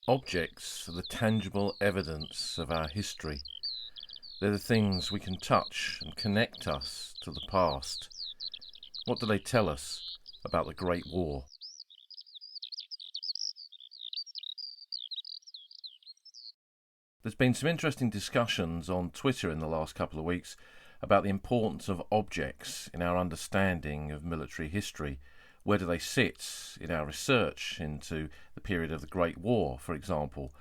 Objects are the tangible evidence of our history. They're the things we can touch and connect us to the past. What do they tell us about the Great War? There's been some interesting discussions on Twitter in the last couple of weeks about the importance of objects in our understanding of military history. Where do they sit in our research into the period of the Great War, for example?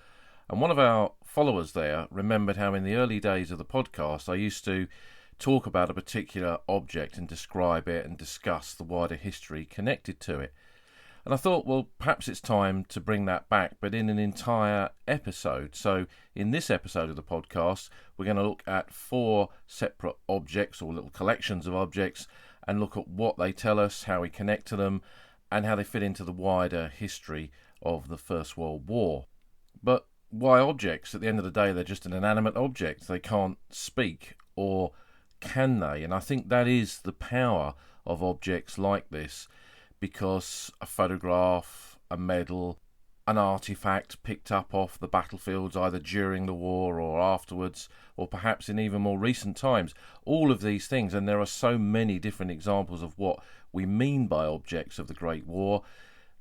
And one of our followers there remembered how in the early days of the podcast I used to talk about a particular object and describe it and discuss the wider history connected to it. And I thought, well, perhaps it's time to bring that back, but in an entire episode. So in this episode of the podcast, we're going to look at 4 separate objects or little collections of objects and look at what they tell us, how we connect to them, and how they fit into the wider history of the First World War. But why objects? At the end of the day, they're just an inanimate object. They can't speak, or can they? And I think that is the power of objects like this, because a photograph, a medal, an artifact picked up off the battlefields either during the war or afterwards, or perhaps in even more recent times, all of these things, and there are so many different examples of what we mean by objects of the Great War,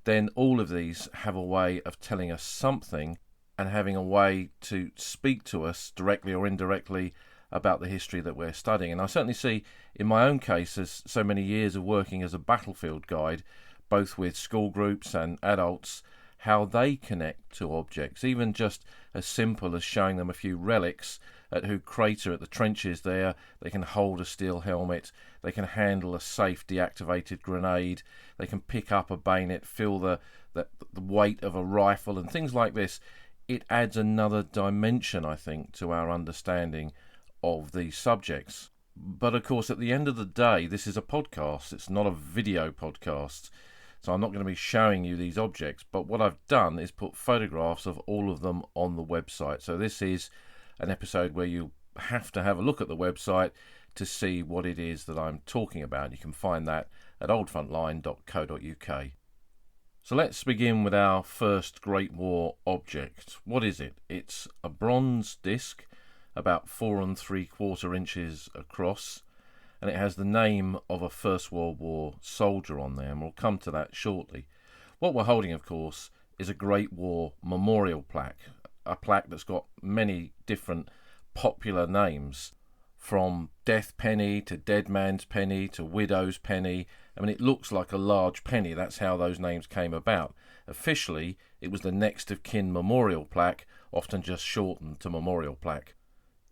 then all of these have a way of telling us something and having a way to speak to us directly or indirectly about the history that we're studying. And I certainly see in my own case, as so many years of working as a battlefield guide, both with school groups and adults, how they connect to objects, even just as simple as showing them a few relics at Hoog Crater at the trenches there. They can hold a steel helmet, they can handle a safe deactivated grenade, they can pick up a bayonet, feel the weight of a rifle and things like this. It adds another dimension, I think, to our understanding of these subjects. But of course, at the end of the day, this is a podcast. It's not a video podcast. So I'm not going to be showing you these objects. But what I've done is put photographs of all of them on the website. So this is an episode where you have to have a look at the website to see what it is that I'm talking about. You can find that at oldfrontline.co.uk. So let's begin with our first Great War object. What is it? It's a bronze disc about 4 3/4 inches across, and it has the name of a First World War soldier on there, and we'll come to that shortly. What we're holding, of course, is a Great War memorial plaque, a plaque that's got many different popular names, from Death Penny to Dead Man's Penny to Widow's Penny. I mean, it looks like a large penny. That's how those names came about. Officially, it was the next of kin memorial plaque, often just shortened to memorial plaque.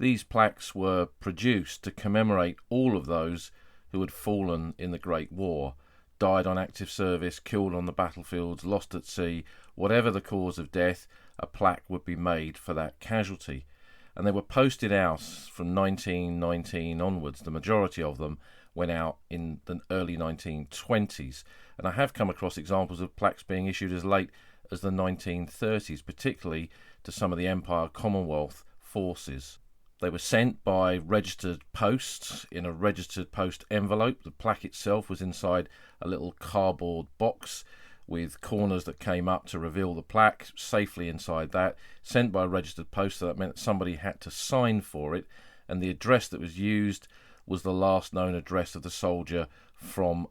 These plaques were produced to commemorate all of those who had fallen in the Great War, died on active service, killed on the battlefields, lost at sea. Whatever the cause of death, a plaque would be made for that casualty. And they were posted out from 1919 onwards. The majority of them went out in the early 1920s. And I have come across examples of plaques being issued as late as the 1930s, particularly to some of the Empire Commonwealth forces. They were sent by registered post in a registered post envelope. The plaque itself was inside a little cardboard box with corners that came up to reveal the plaque, safely inside that, sent by registered post. So that meant that somebody had to sign for it, and the address that was used was the last known address of the soldier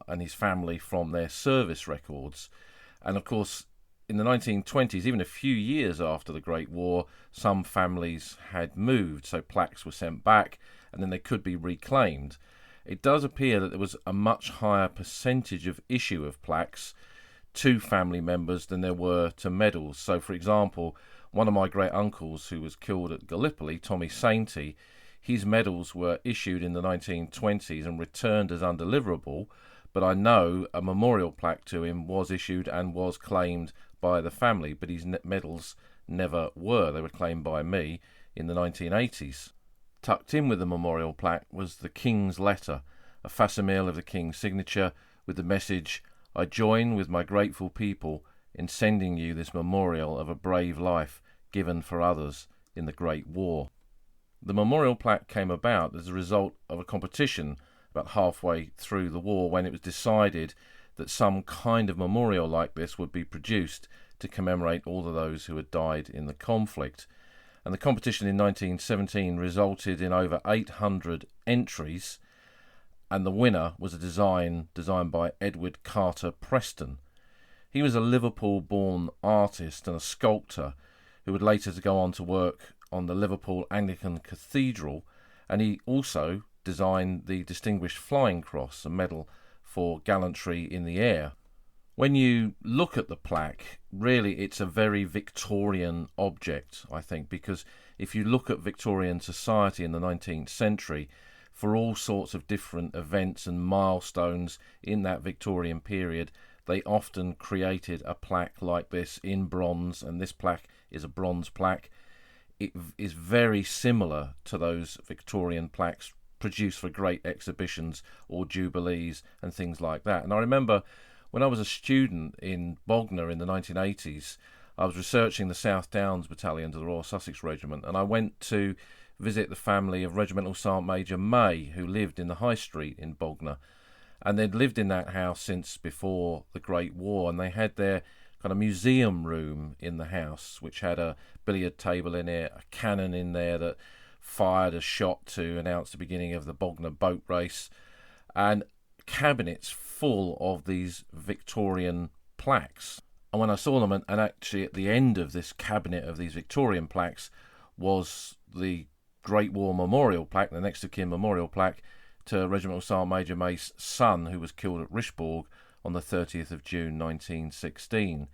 and his family from their service records. And of course, in the 1920s, even a few years after the Great War, some families had moved, so plaques were sent back and then they could be reclaimed. It does appear that there was a much higher percentage of issue of plaques to family members than there were to medals. So, for example, one of my great uncles who was killed at Gallipoli, Tommy Sainty, his medals were issued in the 1920s and returned as undeliverable, but I know a memorial plaque to him was issued and was claimed by the family, but his medals never were. They were claimed by me in the 1980s. Tucked in with the memorial plaque was the King's letter, a facsimile of the King's signature with the message, "I join with my grateful people in sending you this memorial of a brave life given for others in the Great War." The memorial plaque came about as a result of a competition about halfway through the war, when it was decided that some kind of memorial like this would be produced to commemorate all of those who had died in the conflict. And the competition in 1917 resulted in over 800 entries, and the winner was a design designed by Edward Carter Preston. He was a Liverpool-born artist and a sculptor who would later to go on to work on the Liverpool Anglican Cathedral, and he also designed the Distinguished Flying Cross, a medal for gallantry in the air. When you look at the plaque, really it's a very Victorian object, I think, because if you look at Victorian society in the 19th century, for all sorts of different events and milestones in that Victorian period, they often created a plaque like this in bronze, and this plaque is a bronze plaque. It is very similar to those Victorian plaques produced for great exhibitions or jubilees and things like that. And I remember when I was a student in Bognor in the 1980s, I was researching the South Downs Battalion of the Royal Sussex Regiment, and I went to visit the family of Regimental Sergeant Major May, who lived in the High Street in Bognor. And they'd lived in that house since before the Great War, and they had their kind of museum room in the house, which had a billiard table in it, a cannon in there that fired a shot to announce the beginning of the Bognor boat race, and cabinets full of these Victorian plaques. And when I saw them, and actually at the end of this cabinet of these Victorian plaques was the Great War Memorial plaque, the next of kin memorial plaque to Regimental Sergeant Major May's son, who was killed at Richbourg on the 30th of June 1916.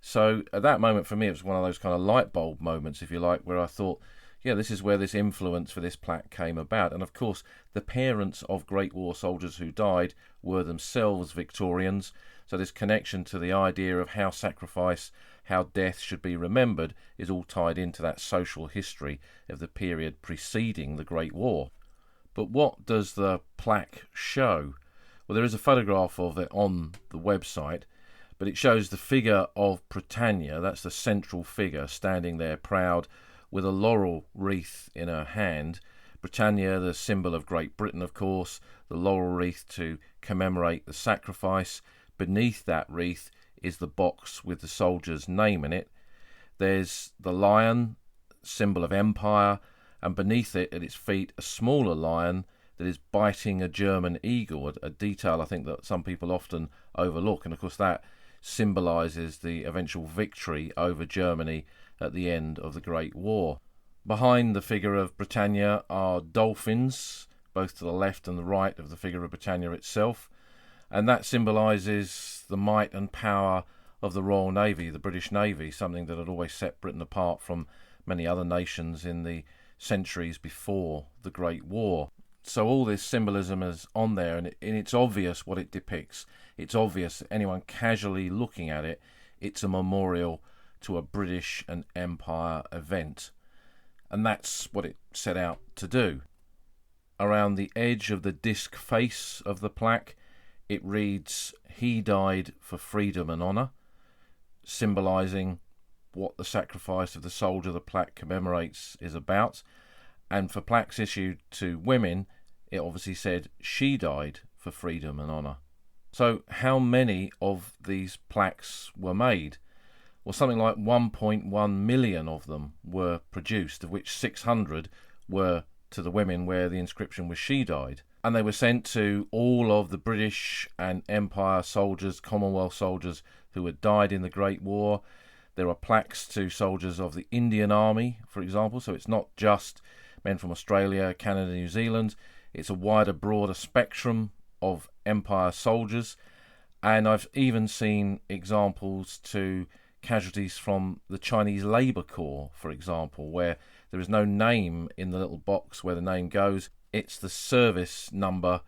So at that moment for me it was one of those kind of light bulb moments, if you like, where I thought, yeah, this is where this influence for this plaque came about. And of course the parents of Great War soldiers who died were themselves Victorians, so this connection to the idea of how sacrifice, how death should be remembered is all tied into that social history of the period preceding the Great War. But what does the plaque show? Well, there is a photograph of it on the website, but it shows the figure of Britannia, that's the central figure, standing there proud with a laurel wreath in her hand. Britannia, the symbol of Great Britain, of course, the laurel wreath to commemorate the sacrifice. Beneath that wreath is the box with the soldier's name in it. There's the lion, symbol of empire, and beneath it, at its feet, a smaller lion that is biting a German eagle, a detail I think that some people often overlook. And of course that symbolises the eventual victory over Germany at the end of the Great War. Behind the figure of Britannia are dolphins, both to the left and the right of the figure of Britannia itself, and that symbolises the might and power of the Royal Navy, the British Navy, something that had always set Britain apart from many other nations in the centuries before the Great War. So all this symbolism is on there, and it's obvious what it depicts. It's obvious, anyone casually looking at it, it's a memorial to a British and Empire event. And that's what it set out to do. Around the edge of the disc face of the plaque, it reads, "He died for freedom and honour," symbolising what the sacrifice of the soldier the plaque commemorates is about. And for plaques issued to women, it obviously said she died for freedom and honour. So how many of these plaques were made? Well, something like 1.1 million of them were produced, of which 600 were to the women where the inscription was "she died." And they were sent to all of the British and Empire soldiers, Commonwealth soldiers who had died in the Great War. There are plaques to soldiers of the Indian Army, for example, so it's not just men from Australia, Canada, New Zealand. It's a wider, broader spectrum of Empire soldiers. And I've even seen examples to casualties from the Chinese Labour Corps, for example, where there is no name in the little box where the name goes. It's the service number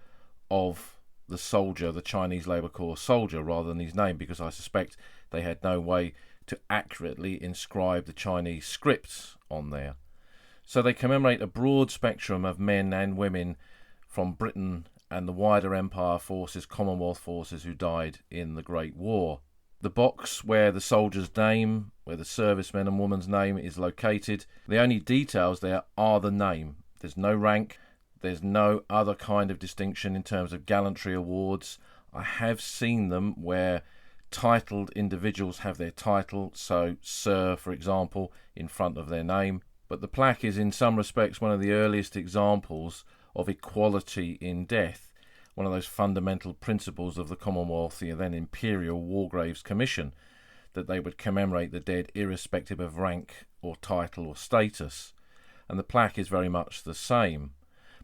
of the soldier, the Chinese Labour Corps soldier, rather than his name, because I suspect they had no way to accurately inscribe the Chinese scripts on there. So they commemorate a broad spectrum of men and women from Britain and the wider Empire forces, Commonwealth forces who died in the Great War. The box where the soldier's name, where the serviceman and woman's name is located, the only details there are the name. There's no rank, there's no other kind of distinction in terms of gallantry awards. I have seen them where Titled individuals have their title, so Sir, for example, in front of their name. But the plaque is in some respects one of the earliest examples of equality in death, one of those fundamental principles of the Commonwealth, the then Imperial War Graves Commission, that they would commemorate the dead irrespective of rank or title or status. And the plaque is very much the same.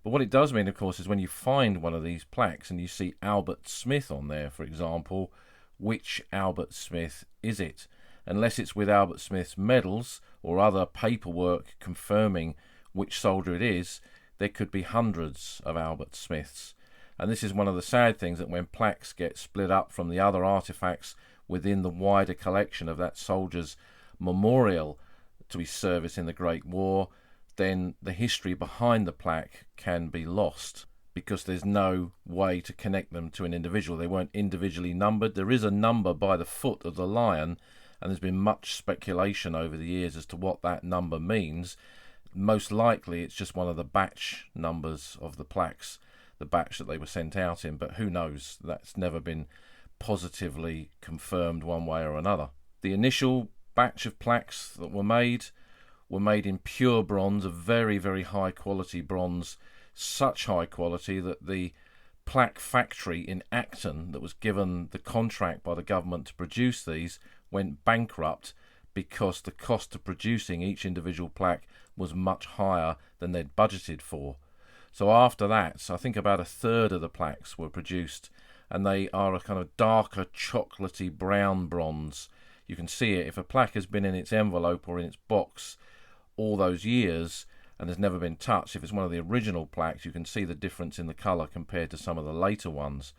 But what it does mean, of course, is when you find one of these plaques and you see Albert Smith on there, for example, which Albert Smith is it? Unless it's with Albert Smith's medals or other paperwork confirming which soldier it is, there could be hundreds of Albert Smiths. And this is one of the sad things, that when plaques get split up from the other artefacts within the wider collection of that soldier's memorial to his service in the Great War, then the history behind the plaque can be lost, because there's no way to connect them to an individual. They weren't individually numbered. There is a number by the foot of the lion, and there's been much speculation over the years as to what that number means. Most likely it's just one of the batch numbers of the plaques, the batch that they were sent out in, but who knows? That's never been positively confirmed one way or another. The initial batch of plaques that were made in pure bronze, of very, very high quality bronze, such high quality that the plaque factory in Acton that was given the contract by the government to produce these went bankrupt because the cost of producing each individual plaque was much higher than they'd budgeted for. So after that, I think about a third of the plaques were produced, and they are a kind of darker chocolatey brown bronze. You can see it if a plaque has been in its envelope or in its box all those years and has never been touched. If it's one of the original plaques, you can see the difference in the colour compared to some of the later ones.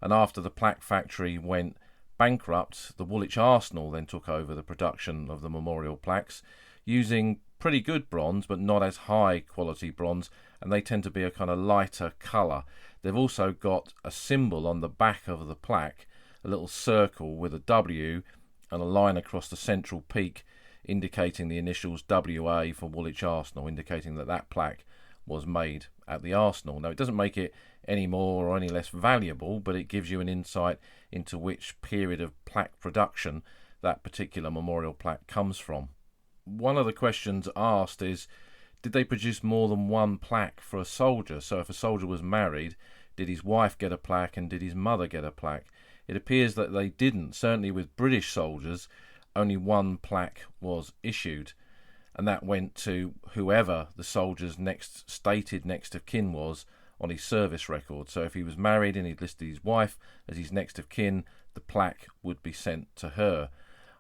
And after the plaque factory went bankrupt, the Woolwich Arsenal then took over the production of the memorial plaques, using pretty good bronze but not as high quality bronze, and they tend to be a kind of lighter colour. They've also got a symbol on the back of the plaque, a little circle with a W and a line across the central peak, indicating the initials WA for Woolwich Arsenal, indicating that that plaque was made at the Arsenal. Now, it doesn't make it any more or any less valuable, but it gives you an insight into which period of plaque production that particular memorial plaque comes from. One of the questions asked is, did they produce more than one plaque for a soldier? So if a soldier was married, did his wife get a plaque and did his mother get a plaque? It appears that they didn't. Certainly with British soldiers, only one plaque was issued, and that went to whoever the soldier's next stated next of kin was on his service record. So if he was married and he'd listed his wife as his next of kin, the plaque would be sent to her.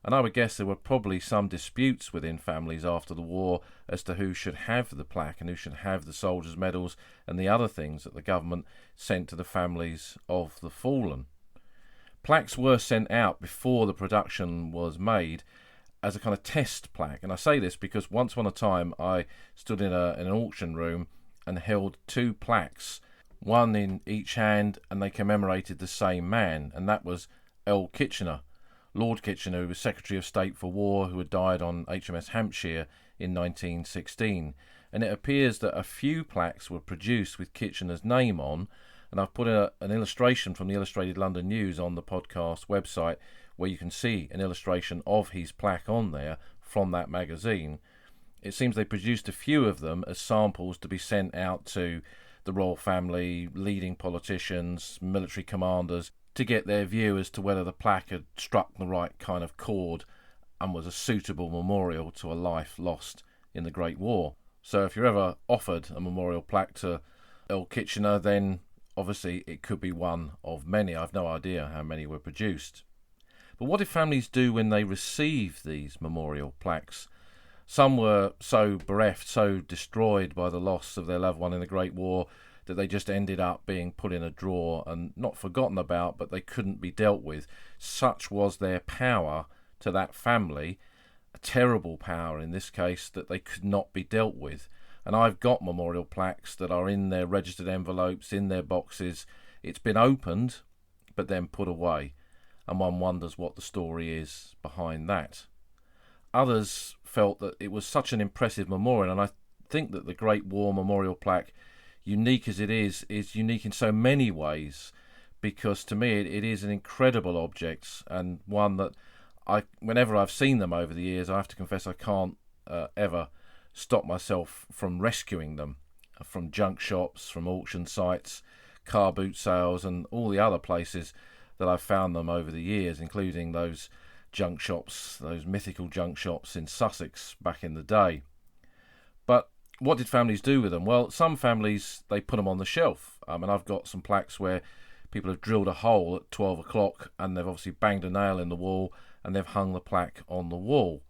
And I would guess there were probably some disputes within families after the war as to who should have the plaque and who should have the soldiers' medals and the other things that the government sent to the families of the fallen. Plaques were sent out before the production was made as a kind of test plaque. And I say this because once upon a time I stood in an auction room and held two plaques, one in each hand, and they commemorated the same man, and that was Earl Kitchener, Lord Kitchener, who was Secretary of State for War, who had died on HMS Hampshire in 1916. And it appears that a few plaques were produced with Kitchener's name on, and I've put an illustration from the Illustrated London News on the podcast website where you can see an illustration of his plaque on there from that magazine. It seems they produced a few of them as samples to be sent out to the royal family, leading politicians, military commanders, to get their view as to whether the plaque had struck the right kind of chord and was a suitable memorial to a life lost in the Great War. So if you're ever offered a memorial plaque to Earl Kitchener, then obviously it could be one of many. I've no idea how many were produced. But what did families do when they received these memorial plaques? Some were so bereft, so destroyed by the loss of their loved one in the Great War, that they just ended up being put in a drawer and not forgotten about, but they couldn't be dealt with. Such was their power to that family, a terrible power in this case, that they could not be dealt with. And I've got memorial plaques that are in their registered envelopes, in their boxes. It's been opened, but then put away. And one wonders what the story is behind that. Others felt that it was such an impressive memorial, and I think that the Great War memorial plaque, unique as it is unique in so many ways, because to me it is an incredible object, and one that whenever I've seen them over the years, I have to confess I can't ever stop myself from rescuing them from junk shops, from auction sites, car boot sales, and all the other places that I've found them over the years, including those junk shops, those mythical junk shops in Sussex back in the day. But what did families do with them? Well, some families, they put them on the shelf. And I've got some plaques where people have drilled a hole at 12 o'clock and they've obviously banged a nail in the wall and they've hung the plaque on the wall.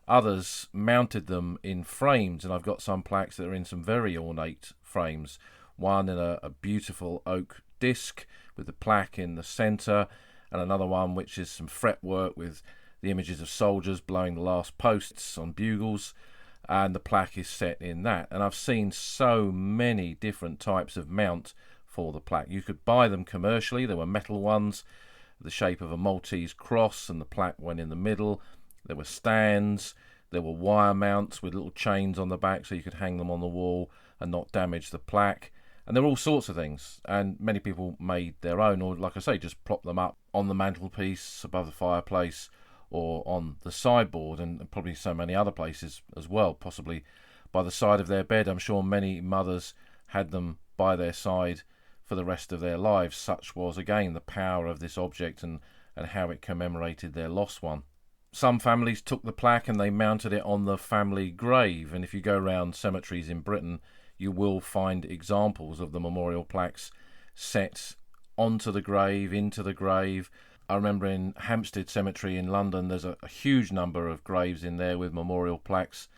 Others mounted them in frames, and I've got some plaques that are in some very ornate frames. One in a beautiful oak disc with the plaque in the centre, and another one which is some fretwork with the images of soldiers blowing the last posts on bugles, and the plaque is set in that. And I've seen so many different types of mount for the plaque. You could buy them commercially. There were metal ones, the shape of a Maltese cross, and the plaque went in the middle. There were stands, there were wire mounts with little chains on the back so you could hang them on the wall and not damage the plaque. And there were all sorts of things, and many people made their own, or like I say, just prop them up on the mantelpiece, above the fireplace, or on the sideboard, and probably so many other places as well, possibly by the side of their bed. I'm sure many mothers had them by their side for the rest of their lives. Such was, again, the power of this object and how it commemorated their lost one. Some families took the plaque and they mounted it on the family grave, and if you go around cemeteries in Britain, you will find examples of the memorial plaques set onto the grave, into the grave. I remember in Hampstead Cemetery in London, there's a huge number of graves in there with memorial plaques,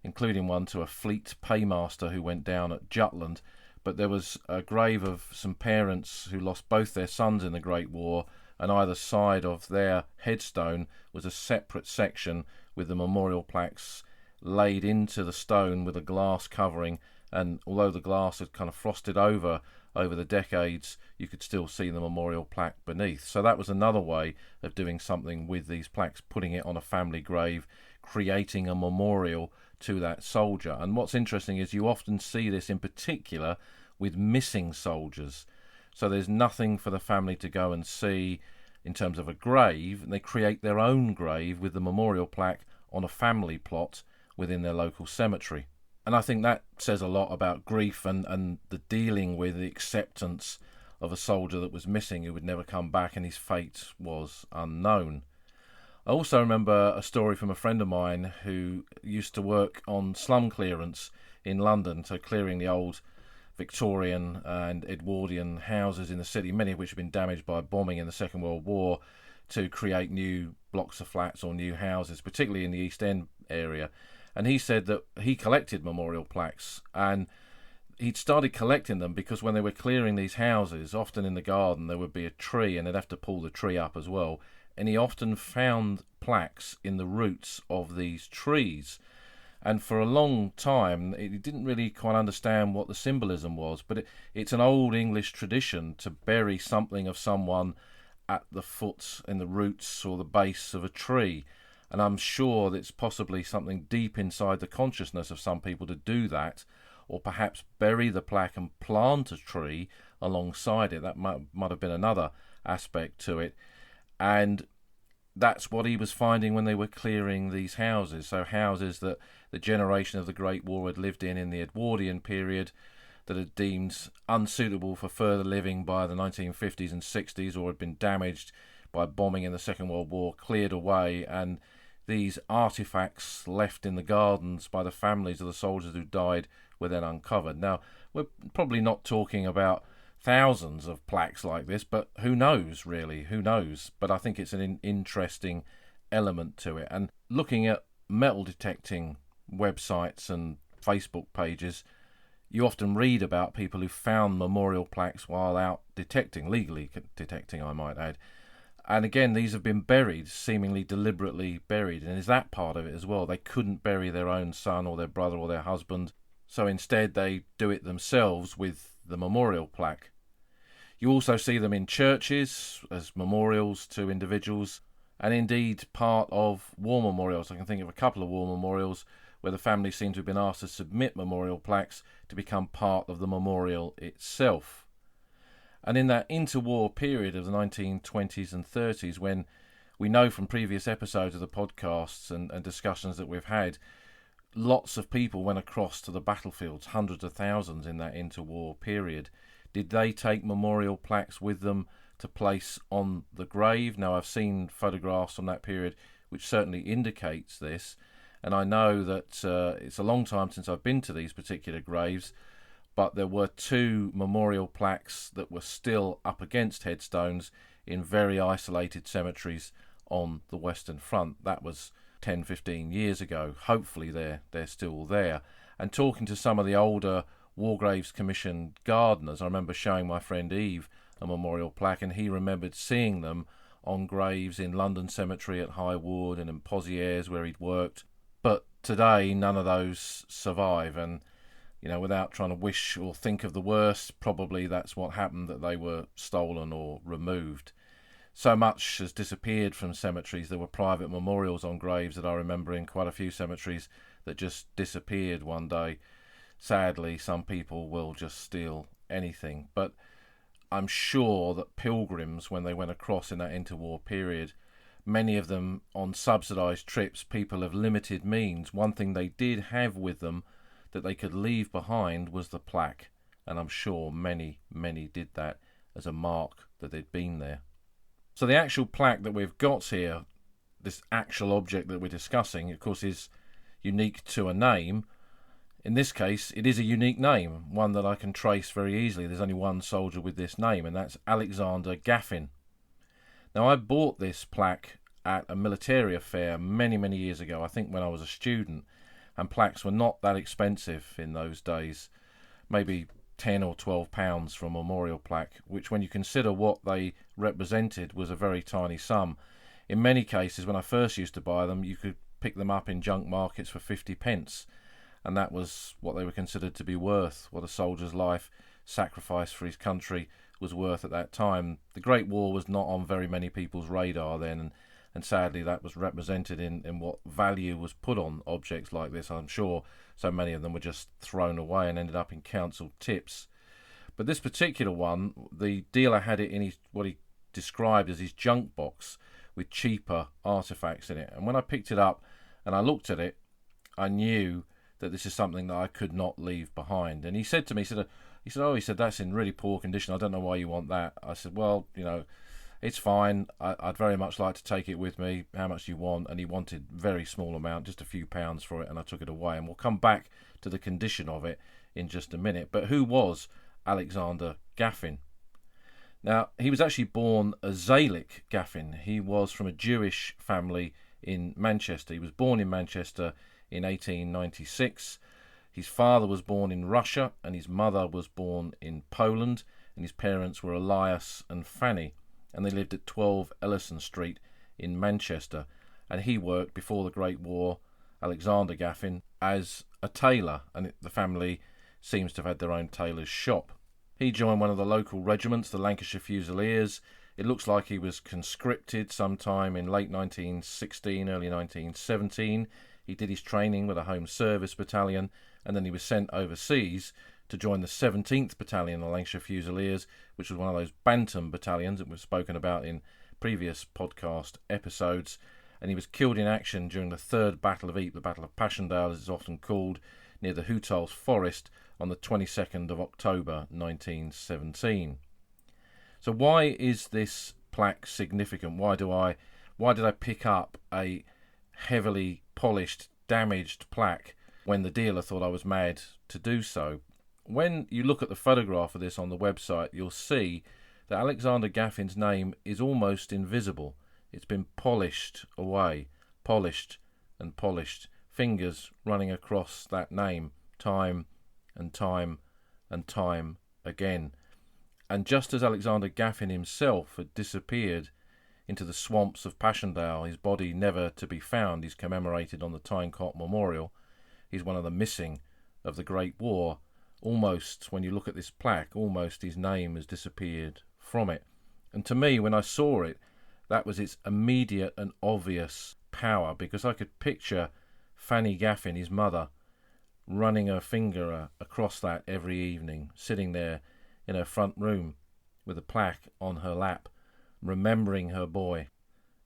including one to a fleet paymaster who went down at Jutland. But there was a grave of some parents who lost both their sons in the Great War, and either side of their headstone was a separate section with the memorial plaques laid into the stone with a glass covering, and although the glass had kind of frosted over the decades, you could still see the memorial plaque beneath. So that was another way of doing something with these plaques, putting it on a family grave, creating a memorial to that soldier. And what's interesting is you often see this in particular with missing soldiers. So there's nothing for the family to go and see in terms of a grave, and they create their own grave with the memorial plaque on a family plot within their local cemetery. And I think that says a lot about grief and the dealing with the acceptance of a soldier that was missing, who would never come back, and his fate was unknown. I also remember a story from a friend of mine who used to work on slum clearance in London, so clearing the old Victorian and Edwardian houses in the city, many of which had been damaged by bombing in the Second World War, to create new blocks of flats or new houses, particularly in the East End area. And he said that he collected memorial plaques, and he'd started collecting them because when they were clearing these houses, often in the garden there would be a tree and they'd have to pull the tree up as well, and he often found plaques in the roots of these trees. And for a long time, he didn't really quite understand what the symbolism was, but it's an old English tradition to bury something of someone at the foot, in the roots or the base of a tree. And I'm sure that it's possibly something deep inside the consciousness of some people to do that, or perhaps bury the plaque and plant a tree alongside it. That might have been another aspect to it. And that's what he was finding when they were clearing these houses. So houses that the generation of the Great War had lived in the Edwardian period, that had deemed unsuitable for further living by the 1950s and 60s, or had been damaged by bombing in the Second World War, cleared away, and these artifacts left in the gardens by the families of the soldiers who died were then uncovered. Now, we're probably not talking about thousands of plaques like this, but who knows, really, who knows? But I think it's an interesting element to it. And looking at metal detecting websites and Facebook pages, you often read about people who found memorial plaques while out detecting, legally detecting, I might add. And again, these have been buried, seemingly deliberately buried, and is that part of it as well? They couldn't bury their own son or their brother or their husband, so instead they do it themselves with the memorial plaque. You also see them in churches as memorials to individuals, and indeed part of war memorials. I can think of a couple of war memorials where the family seem to have been asked to submit memorial plaques to become part of the memorial itself. And in that interwar period of the 1920s and 30s, when we know from previous episodes of the podcasts and discussions that we've had, lots of people went across to the battlefields, hundreds of thousands in that interwar period. Did they take memorial plaques with them to place on the grave? Now, I've seen photographs from that period which certainly indicates this, and I know that it's a long time since I've been to these particular graves, but there were 2 memorial plaques that were still up against headstones in very isolated cemeteries on the Western Front. That was 10-15 years ago. Hopefully they're still there. And talking to some of the older War Graves Commission gardeners, I remember showing my friend Eve a memorial plaque, and he remembered seeing them on graves in London Cemetery at High Wood and in Pozieres where he'd worked. But today none of those survive, and without trying to wish or think of the worst, probably that's what happened, that they were stolen or removed. So much has disappeared from cemeteries. There were private memorials on graves that I remember in quite a few cemeteries that just disappeared one day. Sadly, some people will just steal anything. But I'm sure that pilgrims, when they went across in that interwar period, many of them on subsidised trips, people of limited means, one thing they did have with them that they could leave behind was the plaque, and I'm sure many did that as a mark that they'd been there. So the actual plaque that we've got here, this actual object that we're discussing, of course, is unique to a name. In this case, it is a unique name, one that I can trace very easily. There's only one soldier with this name, and that's Alexander Gaffin. Now, I bought this plaque at a military fair many years ago, I think when I was a student, and plaques were not that expensive in those days, maybe £10 or £12 for a memorial plaque, which when you consider what they represented was a very tiny sum. In many cases, when I first used to buy them, you could pick them up in junk markets for 50p, and that was what they were considered to be worth, what a soldier's life sacrificed for his country was worth at that time. The Great War was not on very many people's radar then, and sadly that was represented in what value was put on objects like this. I'm sure so many of them were just thrown away and ended up in council tips. But this particular one, the dealer had it in what he described as his junk box with cheaper artefacts in it. And when I picked it up and I looked at it, I knew that this is something that I could not leave behind. And he said to me, he said, that's in really poor condition. I don't know why you want that. I said, well, it's fine. I'd very much like to take it with me. How much do you want? And he wanted a very small amount, just a few pounds for it, and I took it away. And we'll come back to the condition of it in just a minute. But who was Alexander Gaffin? Now, he was actually born a Zalic Gaffin. He was from a Jewish family in Manchester. He was born in Manchester in 1896. His father was born in Russia, and his mother was born in Poland, and his parents were Elias and Fanny, and they lived at 12 Ellison Street in Manchester. And he worked, before the Great War, Alexander Gaffin, as a tailor, and the family seems to have had their own tailor's shop. He joined one of the local regiments, the Lancashire Fusiliers. It looks like he was conscripted sometime in late 1916, early 1917. He did his training with a Home Service battalion, and then he was sent overseas to join the 17th Battalion, the Lancashire Fusiliers, which was one of those Bantam battalions that we've spoken about in previous podcast episodes. And he was killed in action during the Third Battle of Ypres, the Battle of Passchendaele, as it's often called, near the Houtals Forest on the 22nd of October 1917. So why is this plaque significant? Why did I pick up a heavily polished, damaged plaque when the dealer thought I was mad to do so? When you look at the photograph of this on the website, you'll see that Alexander Gaffin's name is almost invisible. It's been polished away, polished and polished, fingers running across that name time and time and time again. And just as Alexander Gaffin himself had disappeared into the swamps of Passchendaele, his body never to be found, he's commemorated on the Tyne-Cot Memorial, he's one of the missing of the Great War. Almost, when you look at this plaque, almost his name has disappeared from it. And to me, when I saw it, that was its immediate and obvious power, because I could picture Fanny Gaffin, his mother, running her finger across that every evening, sitting there in her front room with a plaque on her lap, remembering her boy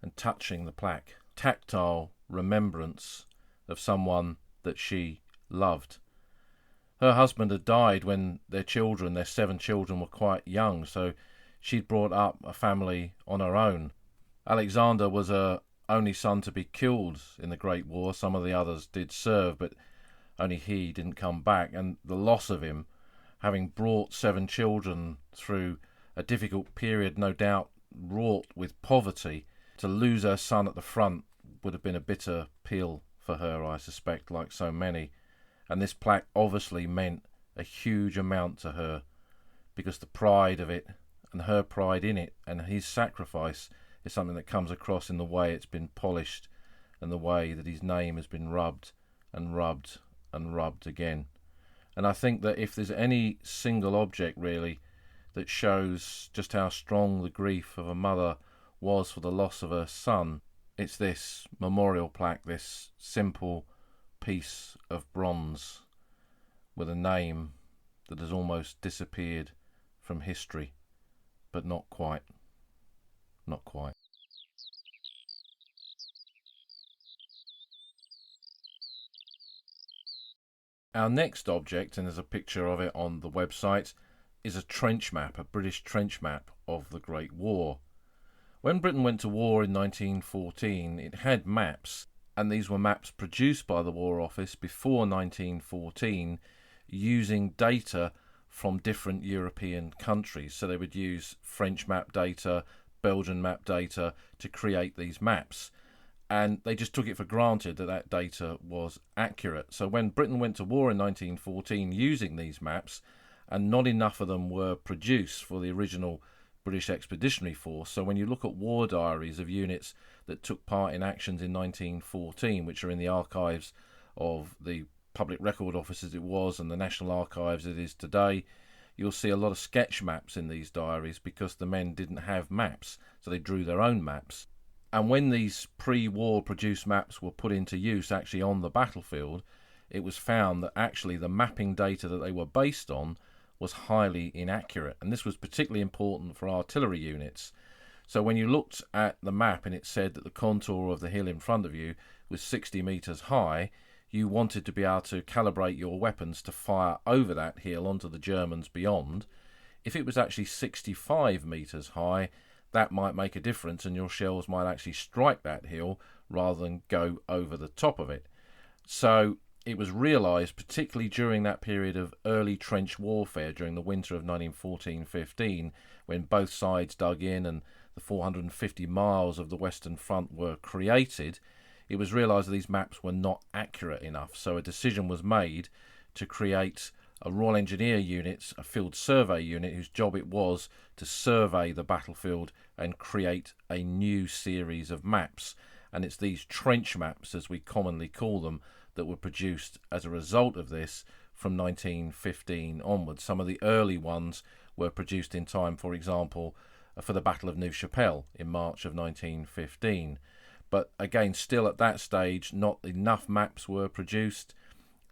and touching the plaque. Tactile remembrance of someone that she loved. Her husband had died when their 7 children, were quite young, so she'd brought up a family on her own. Alexander was her only son to be killed in the Great War. Some of the others did serve, but only he didn't come back, and the loss of him, having brought 7 children through a difficult period, no doubt wrought with poverty, to lose her son at the front would have been a bitter pill for her, I suspect, like so many. And this plaque obviously meant a huge amount to her, because the pride of it and her pride in it and his sacrifice is something that comes across in the way it's been polished and the way that his name has been rubbed and rubbed and rubbed again. And I think that if there's any single object really that shows just how strong the grief of a mother was for the loss of her son, it's this memorial plaque, this simple piece of bronze with a name that has almost disappeared from history, but not quite. Not quite. Our next object, and there's a picture of it on the website, is a trench map, a British trench map of the Great War. When Britain went to war in 1914, it had maps, and these were maps produced by the War Office before 1914 using data from different European countries. So they would use French map data, Belgian map data to create these maps. And they just took it for granted that that data was accurate. So when Britain went to war in 1914 using these maps, and not enough of them were produced for the original British Expeditionary Force. So when you look at war diaries of units that took part in actions in 1914, which are in the archives of the Public Record Office as it was and the National Archives it is today, you'll see a lot of sketch maps in these diaries because the men didn't have maps, so they drew their own maps. And when these pre-war produced maps were put into use actually on the battlefield, it was found that actually the mapping data that they were based on was highly inaccurate. And this was particularly important for artillery units. So when you looked at the map and it said that the contour of the hill in front of you was 60 metres high, you wanted to be able to calibrate your weapons to fire over that hill onto the Germans beyond. If it was actually 65 metres high, that might make a difference and your shells might actually strike that hill rather than go over the top of it. So it was realised, particularly during that period of early trench warfare during the winter of 1914-15, when both sides dug in and the 450 miles of the Western Front were created, it was realised that these maps were not accurate enough. So a decision was made to create a Royal Engineer unit, a field survey unit, whose job it was to survey the battlefield and create a new series of maps. And it's these trench maps, as we commonly call them, that were produced as a result of this from 1915 onwards. Some of the early ones were produced in time, for example, for the Battle of Neuve Chapelle in March of 1915. But again, still at that stage, not enough maps were produced,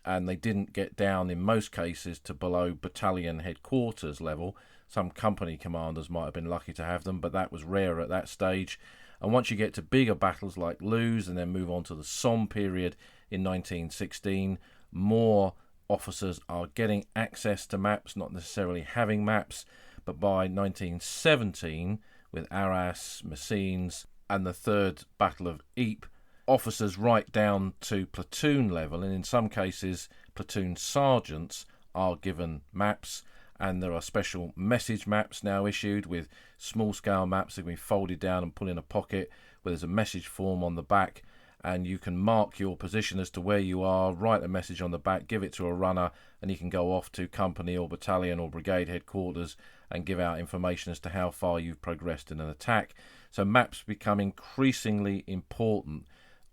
and they didn't get down in most cases to below battalion headquarters level. Some company commanders might have been lucky to have them, but that was rare at that stage. And once you get to bigger battles like Loos and then move on to the Somme period in 1916, more officers are getting access to maps, not necessarily having maps. But by 1917, with Arras, Messines, and the Third Battle of Ypres, officers right down to platoon level, and in some cases platoon sergeants, are given maps. And there are special message maps now issued with small scale maps that can be folded down and put in a pocket, where there's a message form on the back, and you can mark your position as to where you are, write a message on the back, give it to a runner, and he can go off to company or battalion or brigade headquarters and give out information as to how far you've progressed in an attack. So maps become increasingly important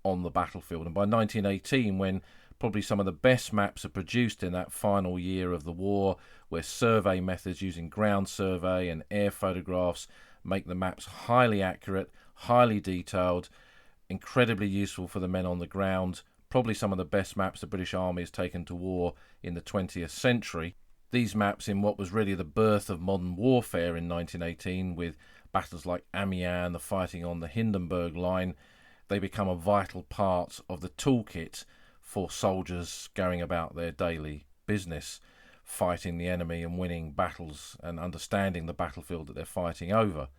on the battlefield. And by 1918, when probably some of the best maps are produced in that final year of the war, where survey methods using ground survey and air photographs make the maps highly accurate, highly detailed, incredibly useful for the men on the ground, probably some of the best maps the British Army has taken to war in the 20th century. These maps, in what was really the birth of modern warfare in 1918, with battles like Amiens, the fighting on the Hindenburg Line, they become a vital part of the toolkit for soldiers going about their daily business, fighting the enemy and winning battles and understanding the battlefield that they're fighting over.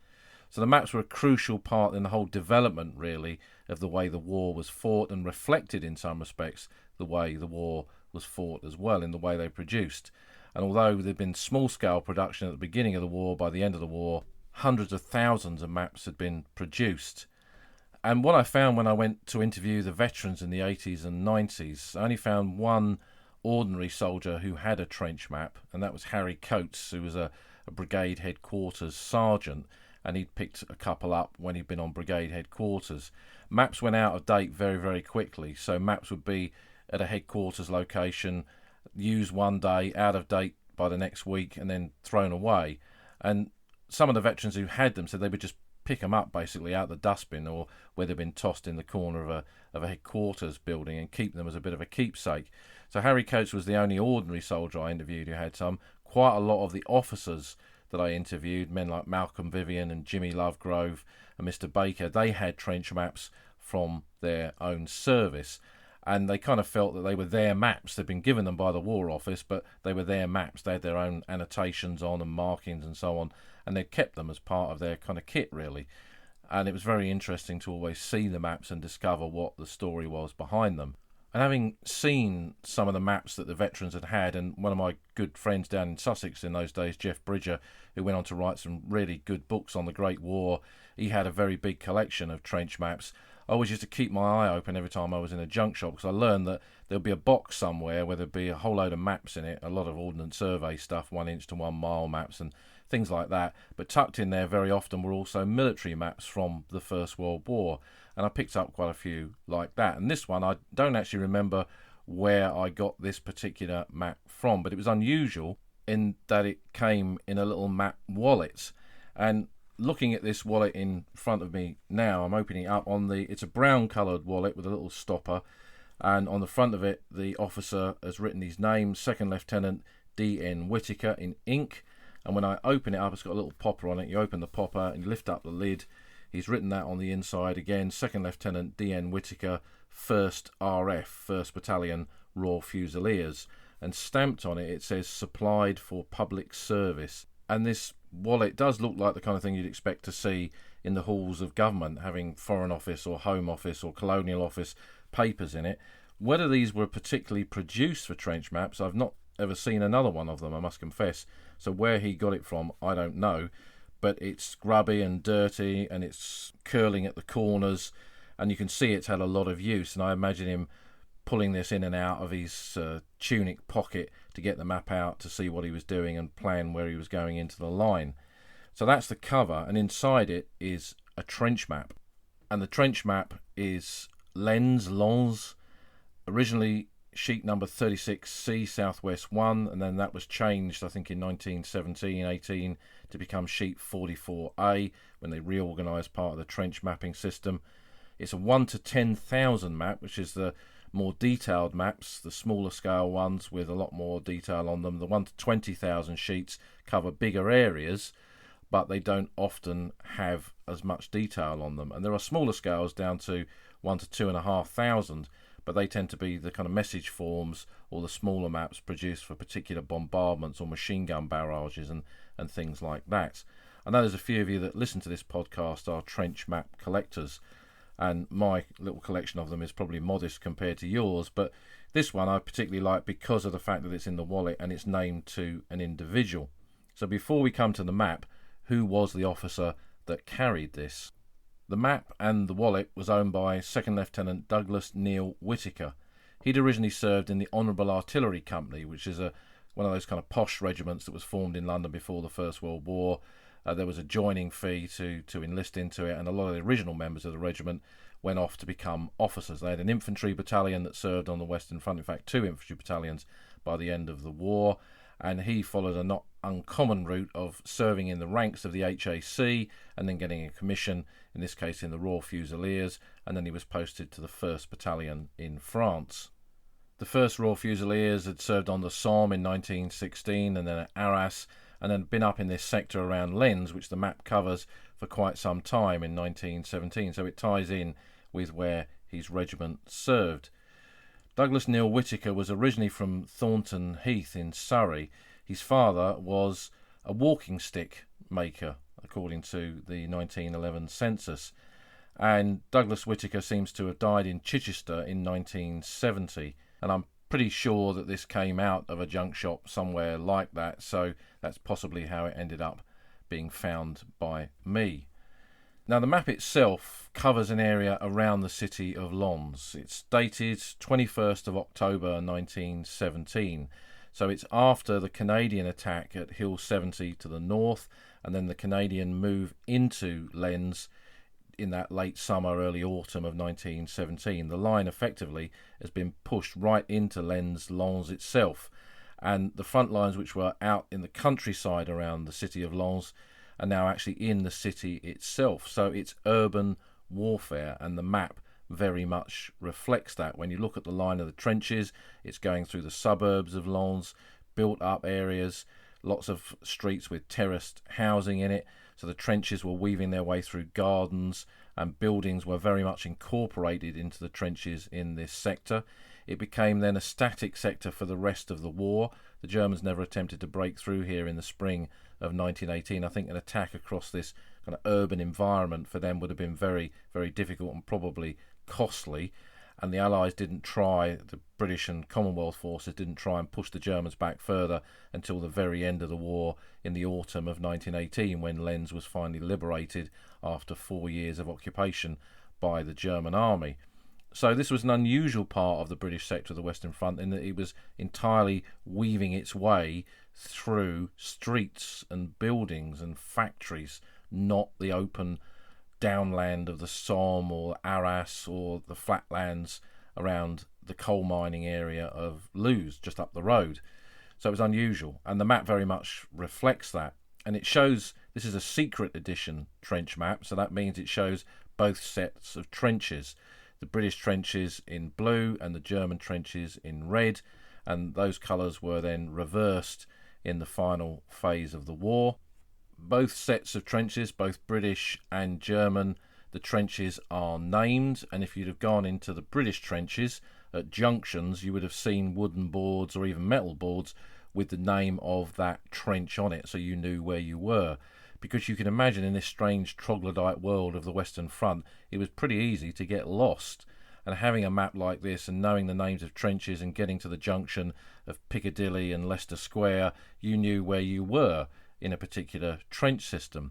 So the maps were a crucial part in the whole development, really, of the way the war was fought, and reflected in some respects the way the war was fought as well, in the way they produced. And although there'd been small-scale production at the beginning of the war, by the end of the war, hundreds of thousands of maps had been produced. And what I found when I went to interview the veterans in the 80s and 90s, I only found one ordinary soldier who had a trench map, and that was Harry Coates, who was a brigade headquarters sergeant, and he'd picked a couple up when he'd been on brigade headquarters. Maps went out of date very, very quickly, so maps would be at a headquarters location, used one day, out of date by the next week, and then thrown away. And some of the veterans who had them said they would just pick them up basically out the dustbin, or where they'd been tossed in the corner of a headquarters building, and keep them as a bit of a keepsake. So Harry Coates was the only ordinary soldier I interviewed who had some. Quite a lot of the officers that I interviewed, men like Malcolm Vivian and Jimmy Lovegrove and Mr. Baker, they had trench maps from their own service, and they kind of felt that they were their maps. They'd been given them by the War Office, but they were their maps. They had their own annotations on and markings and so on, and they'd kept them as part of their kind of kit, really. And it was very interesting to always see the maps and discover what the story was behind them. And having seen some of the maps that the veterans had had, and one of my good friends down in Sussex in those days, Jeff Bridger, who went on to write some really good books on the Great War, he had a very big collection of trench maps. I always used to keep my eye open every time I was in a junk shop, because I learned that there'll be a box somewhere where there'd be a whole load of maps in it, a lot of Ordnance Survey stuff, 1 inch to 1 mile maps and things like that. But tucked in there very often were also military maps from the First World War, and I picked up quite a few like that. And this one, I don't actually remember where I got this particular map from, but it was unusual in that it came in a little map wallet. And looking at this wallet in front of me now, I'm opening it up it's a brown coloured wallet with a little stopper, and on the front of it the officer has written his name, Second Lieutenant D.N. Whittaker, in ink. And when I open it up, it's got a little popper on it. You open the popper and you lift up the lid. He's written that on the inside again, Second Lieutenant D.N. Whittaker, 1st RF, 1st Battalion, Royal Fusiliers. And stamped on it, it says supplied for public service. And this wallet does look like the kind of thing you'd expect to see in the halls of government, having Foreign Office or Home Office or Colonial Office papers in it. Whether these were particularly produced for trench maps, I've not ever seen another one of them, I must confess. So where he got it from, I don't know. But it's grubby and dirty, and it's curling at the corners, and you can see it's had a lot of use. And I imagine him pulling this in and out of his tunic pocket to get the map out to see what he was doing and plan where he was going into the line. So that's the cover, and inside it is a trench map. And the trench map is Lens, originally sheet number 36C Southwest 1, and then that was changed, I think, in 1917-18 to become sheet 44A when they reorganised part of the trench mapping system. It's a 1 to 10,000 map, which is the more detailed maps, the smaller scale ones with a lot more detail on them. The 1 to 20,000 sheets cover bigger areas, but they don't often have as much detail on them. And there are smaller scales down to 1 to 2,500, but they tend to be the kind of message forms or the smaller maps produced for particular bombardments or machine gun barrages and things like that. I know there's a few of you that listen to this podcast are trench map collectors, and my little collection of them is probably modest compared to yours, but this one I particularly like because of the fact that it's in the wallet and it's named to an individual. So before we come to the map, who was the officer that carried this? The map and the wallet was owned by Second Lieutenant Douglas Neil Whittaker. He'd originally served in the Honourable Artillery Company, which is one of those kind of posh regiments that was formed in London before the First World War. There was a joining fee to enlist into it, and a lot of the original members of the regiment went off to become officers. They had an infantry battalion that served on the Western Front, in fact 2 infantry battalions by the end of the war, and he followed a not uncommon route of serving in the ranks of the HAC and then getting a commission, in this case in the Royal Fusiliers, and then he was posted to the 1st Battalion in France. The first Royal Fusiliers had served on the Somme in 1916 and then at Arras, and then been up in this sector around Lens, which the map covers, for quite some time in 1917. So it ties in with where his regiment served. Douglas Neil Whitaker was originally from Thornton Heath in Surrey. His father was a walking stick maker, according to the 1911 census. And Douglas Whitaker seems to have died in Chichester in 1970. And I'm pretty sure that this came out of a junk shop somewhere like that, so that's possibly how it ended up being found by me. Now, the map itself covers an area around the city of Lens. It's dated 21st of October 1917, so it's after the Canadian attack at Hill 70 to the north, and then the Canadian move into Lens in that late summer, early autumn of 1917. The line effectively has been pushed right into Lens itself, and the front lines which were out in the countryside around the city of Lens are now actually in the city itself. So it's urban warfare, and the map very much reflects that. When you look at the line of the trenches, it's going through the suburbs of Lens, built up areas, lots of streets with terraced housing in it. So the trenches were weaving their way through gardens, and buildings were very much incorporated into the trenches in this sector. It became then a static sector for the rest of the war. The Germans never attempted to break through here in the spring of 1918. I think an attack across this kind of urban environment for them would have been very, very difficult and probably costly. And the Allies didn't try, the British and Commonwealth forces didn't try and push the Germans back further until the very end of the war in the autumn of 1918, when Lens was finally liberated after 4 years of occupation by the German army. So this was an unusual part of the British sector of the Western Front in that it was entirely weaving its way through streets and buildings and factories, not the open downland of the Somme or Arras or the flatlands around the coal mining area of Luz, just up the road. So it was unusual, and the map very much reflects that. And it shows, this is a secret edition trench map, so that means it shows both sets of trenches. The British trenches in blue and the German trenches in red, and those colours were then reversed in the final phase of the war. Both sets of trenches, both British and German, the trenches are named, and if you'd have gone into the British trenches at junctions, you would have seen wooden boards or even metal boards with the name of that trench on it, so you knew where you were. Because you can imagine in this strange troglodyte world of the Western Front, it was pretty easy to get lost. And having a map like this and knowing the names of trenches and getting to the junction of Piccadilly and Leicester Square, you knew where you were in a particular trench system.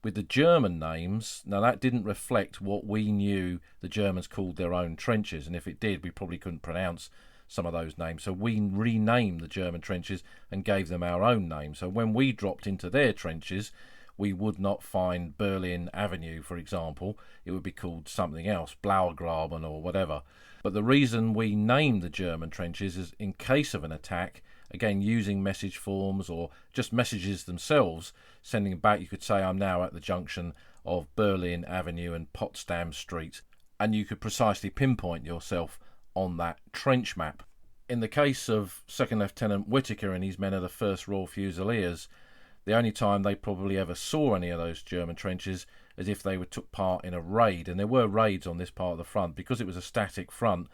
With the German names, now that didn't reflect what we knew the Germans called their own trenches, and if it did, we probably couldn't pronounce some of those names. So we renamed the German trenches and gave them our own name. So when we dropped into their trenches, we would not find Berlin Avenue, for example. It would be called something else, Blaugraben or whatever. But the reason we named the German trenches is in case of an attack, again using message forms or just messages themselves, sending back, you could say, I'm now at the junction of Berlin Avenue and Potsdam Street, and you could precisely pinpoint yourself on that trench map. In the case of Second Lieutenant Whitaker and his men of the 1st Royal Fusiliers, the only time they probably ever saw any of those German trenches is if they took part in a raid, and there were raids on this part of the front because it was a static front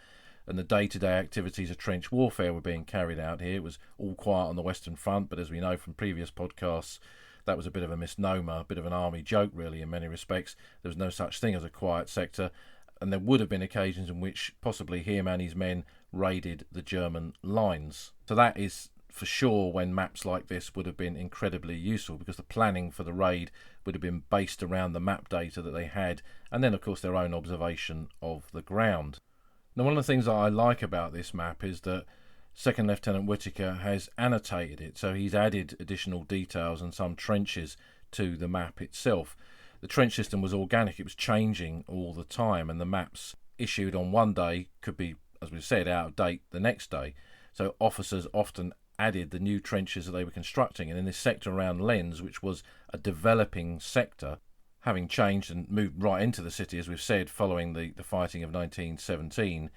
and the day-to-day activities of trench warfare were being carried out here. It was all quiet on the Western Front, but as we know from previous podcasts, that was a bit of a misnomer, a bit of an army joke really in many respects. There was no such thing as a quiet sector, and there would have been occasions in which possibly him and his men raided the German lines. So that is for sure when maps like this would have been incredibly useful, because the planning for the raid would have been based around the map data that they had, and then of course their own observation of the ground. Now, one of the things that I like about this map is that Second Lieutenant Whitaker has annotated it, so he's added additional details and some trenches to the map itself. The trench system was organic, it was changing all the time, and the maps issued on one day could be, as we've said, out of date the next day. So officers often added the new trenches that they were constructing, and in this sector around Lens, which was a developing sector, having changed and moved right into the city, as we've said, following the fighting of 1917,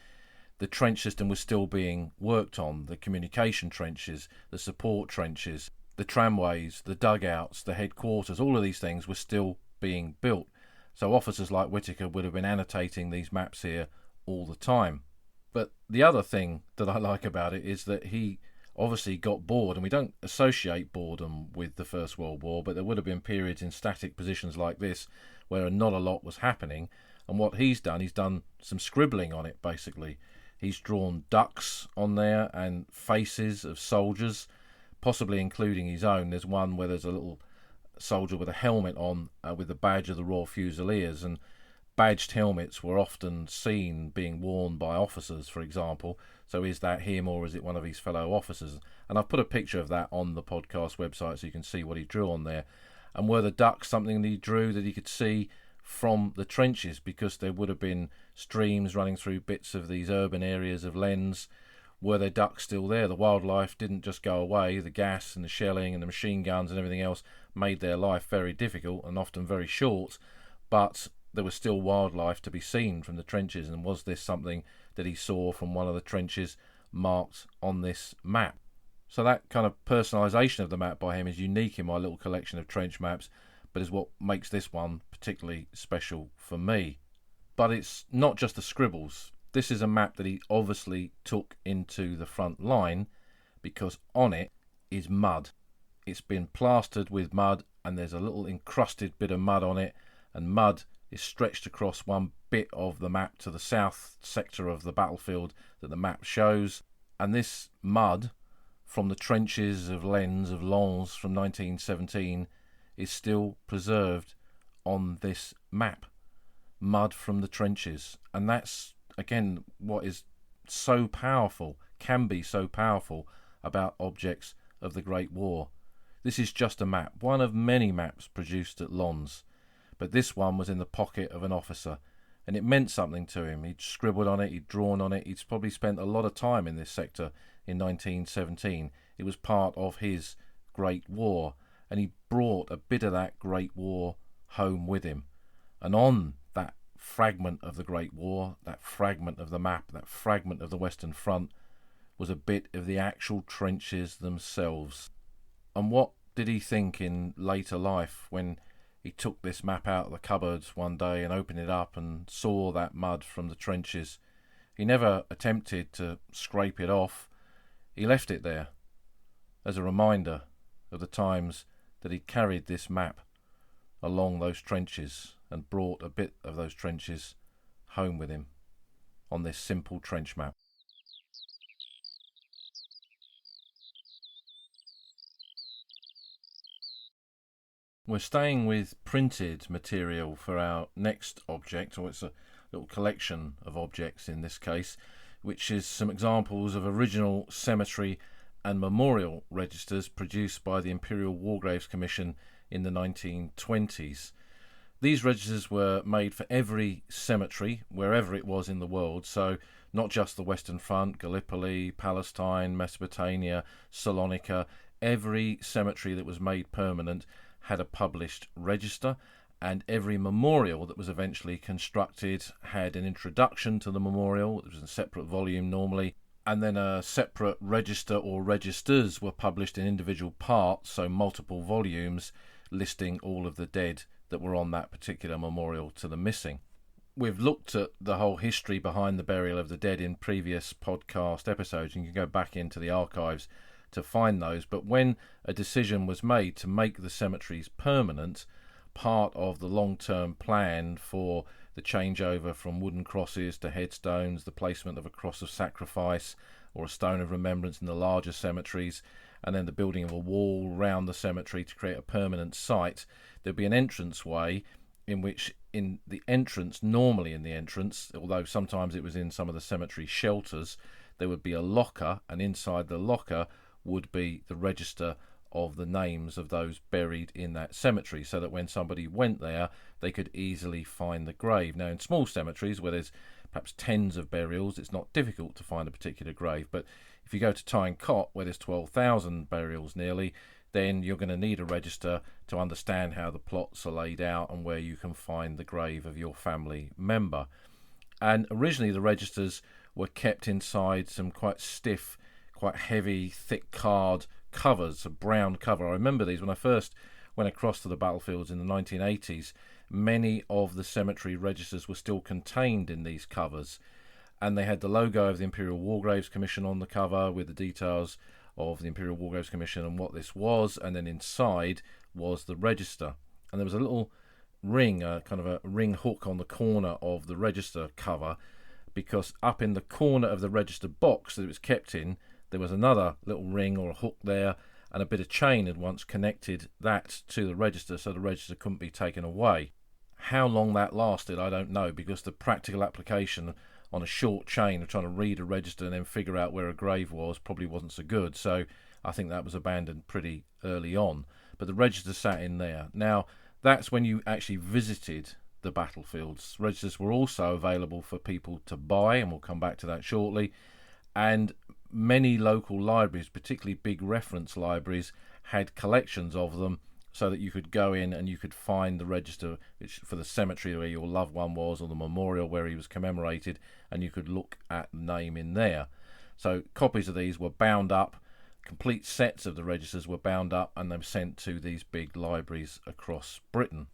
the trench system was still being worked on. The communication trenches, the support trenches, the tramways, the dugouts, the headquarters, all of these things were still being built. So officers like Whitaker would have been annotating these maps here all the time. But the other thing that I like about it is that he obviously got bored, and we don't associate boredom with the First World War, but there would have been periods in static positions like this where not a lot was happening. And what he's done some scribbling on it, basically. He's drawn ducks on there and faces of soldiers, possibly including his own. There's one where there's a little soldier with a helmet on with the badge of the Royal Fusiliers, and badged helmets were often seen being worn by officers, for example. So is that him, or is it one of his fellow officers? And I've put a picture of that on the podcast website so you can see what he drew on there. And were the ducks something that he drew that he could see from the trenches, because there would have been streams running through bits of these urban areas of Lens? Were there ducks still there? The wildlife didn't just go away. The gas and the shelling and the machine guns and everything else made their life very difficult and often very short, but there was still wildlife to be seen from the trenches. And was this something that he saw from one of the trenches marked on this map? So that kind of personalisation of the map by him is unique in my little collection of trench maps, but is what makes this one particularly special for me. But it's not just the scribbles. This is a map that he obviously took into the front line, because on it is mud. It's been plastered with mud, and there's a little encrusted bit of mud on it, and mud is stretched across one bit of the map to the south sector of the battlefield that the map shows. And this mud from the trenches of Lens from 1917 is still preserved on this map. Mud from the trenches. And that's, again, what is so powerful, can be so powerful about objects of the Great War. This is just a map, one of many maps produced at Lens, but this one was in the pocket of an officer, and it meant something to him. He'd scribbled on it, he'd drawn on it, he'd probably spent a lot of time in this sector in 1917. It was part of his Great War, and he brought a bit of that Great War home with him. And on that fragment of the Great War, that fragment of the map, that fragment of the Western Front, was a bit of the actual trenches themselves. And what did he think in later life when he took this map out of the cupboards one day and opened it up and saw that mud from the trenches? He never attempted to scrape it off. He left it there as a reminder of the times that he carried this map along those trenches and brought a bit of those trenches home with him on this simple trench map. We're staying with printed material for our next object, or it's a little collection of objects in this case, which is some examples of original cemetery and memorial registers produced by the Imperial War Graves Commission in the 1920s. These registers were made for every cemetery, wherever it was in the world, so not just the Western Front, Gallipoli, Palestine, Mesopotamia, Salonika. Every cemetery that was made permanent had a published register, and every memorial that was eventually constructed had an introduction to the memorial. It was in a separate volume normally, and then a separate register or registers were published in individual parts, so multiple volumes listing all of the dead that were on that particular memorial to the missing. We've looked at the whole history behind the burial of the dead in previous podcast episodes, and you can go back into the archives to find those. But when a decision was made to make the cemeteries permanent, part of the long-term plan for the changeover from wooden crosses to headstones, the placement of a cross of sacrifice or a stone of remembrance in the larger cemeteries, and then the building of a wall round the cemetery to create a permanent site, there'd be an entranceway in which normally in the entrance, although sometimes it was in some of the cemetery shelters, there would be a locker, and inside the locker would be the register of the names of those buried in that cemetery, so that when somebody went there, they could easily find the grave. Now, in small cemeteries where there's perhaps tens of burials, it's not difficult to find a particular grave. But if you go to Tyne Cot, where there's 12,000 burials nearly, then you're going to need a register to understand how the plots are laid out and where you can find the grave of your family member. And originally the registers were kept inside some quite stiff, quite heavy, thick card covers, a brown cover. I remember these when I first went across to the battlefields in the 1980s. Many of the cemetery registers were still contained in these covers, and they had the logo of the Imperial War Graves Commission on the cover with the details of the Imperial War Graves Commission and what this was, and then inside was the register. And there was a little ring, kind of a ring hook on the corner of the register cover, because up in the corner of the register box that it was kept in, there was another little ring or a hook there, and a bit of chain had once connected that to the register so the register couldn't be taken away. How long that lasted, I don't know, because the practical application on a short chain of trying to read a register and then figure out where a grave was probably wasn't so good, so I think that was abandoned pretty early on. But the register sat in there. Now, that's when you actually visited the battlefields. Registers were also available for people to buy, and we'll come back to that shortly, and many local libraries, particularly big reference libraries, had collections of them so that you could go in and you could find the register for the cemetery where your loved one was, or the memorial where he was commemorated, and you could look at the name in there. So copies of these were bound up, complete sets of the registers were bound up, and they were sent to these big libraries across Britain.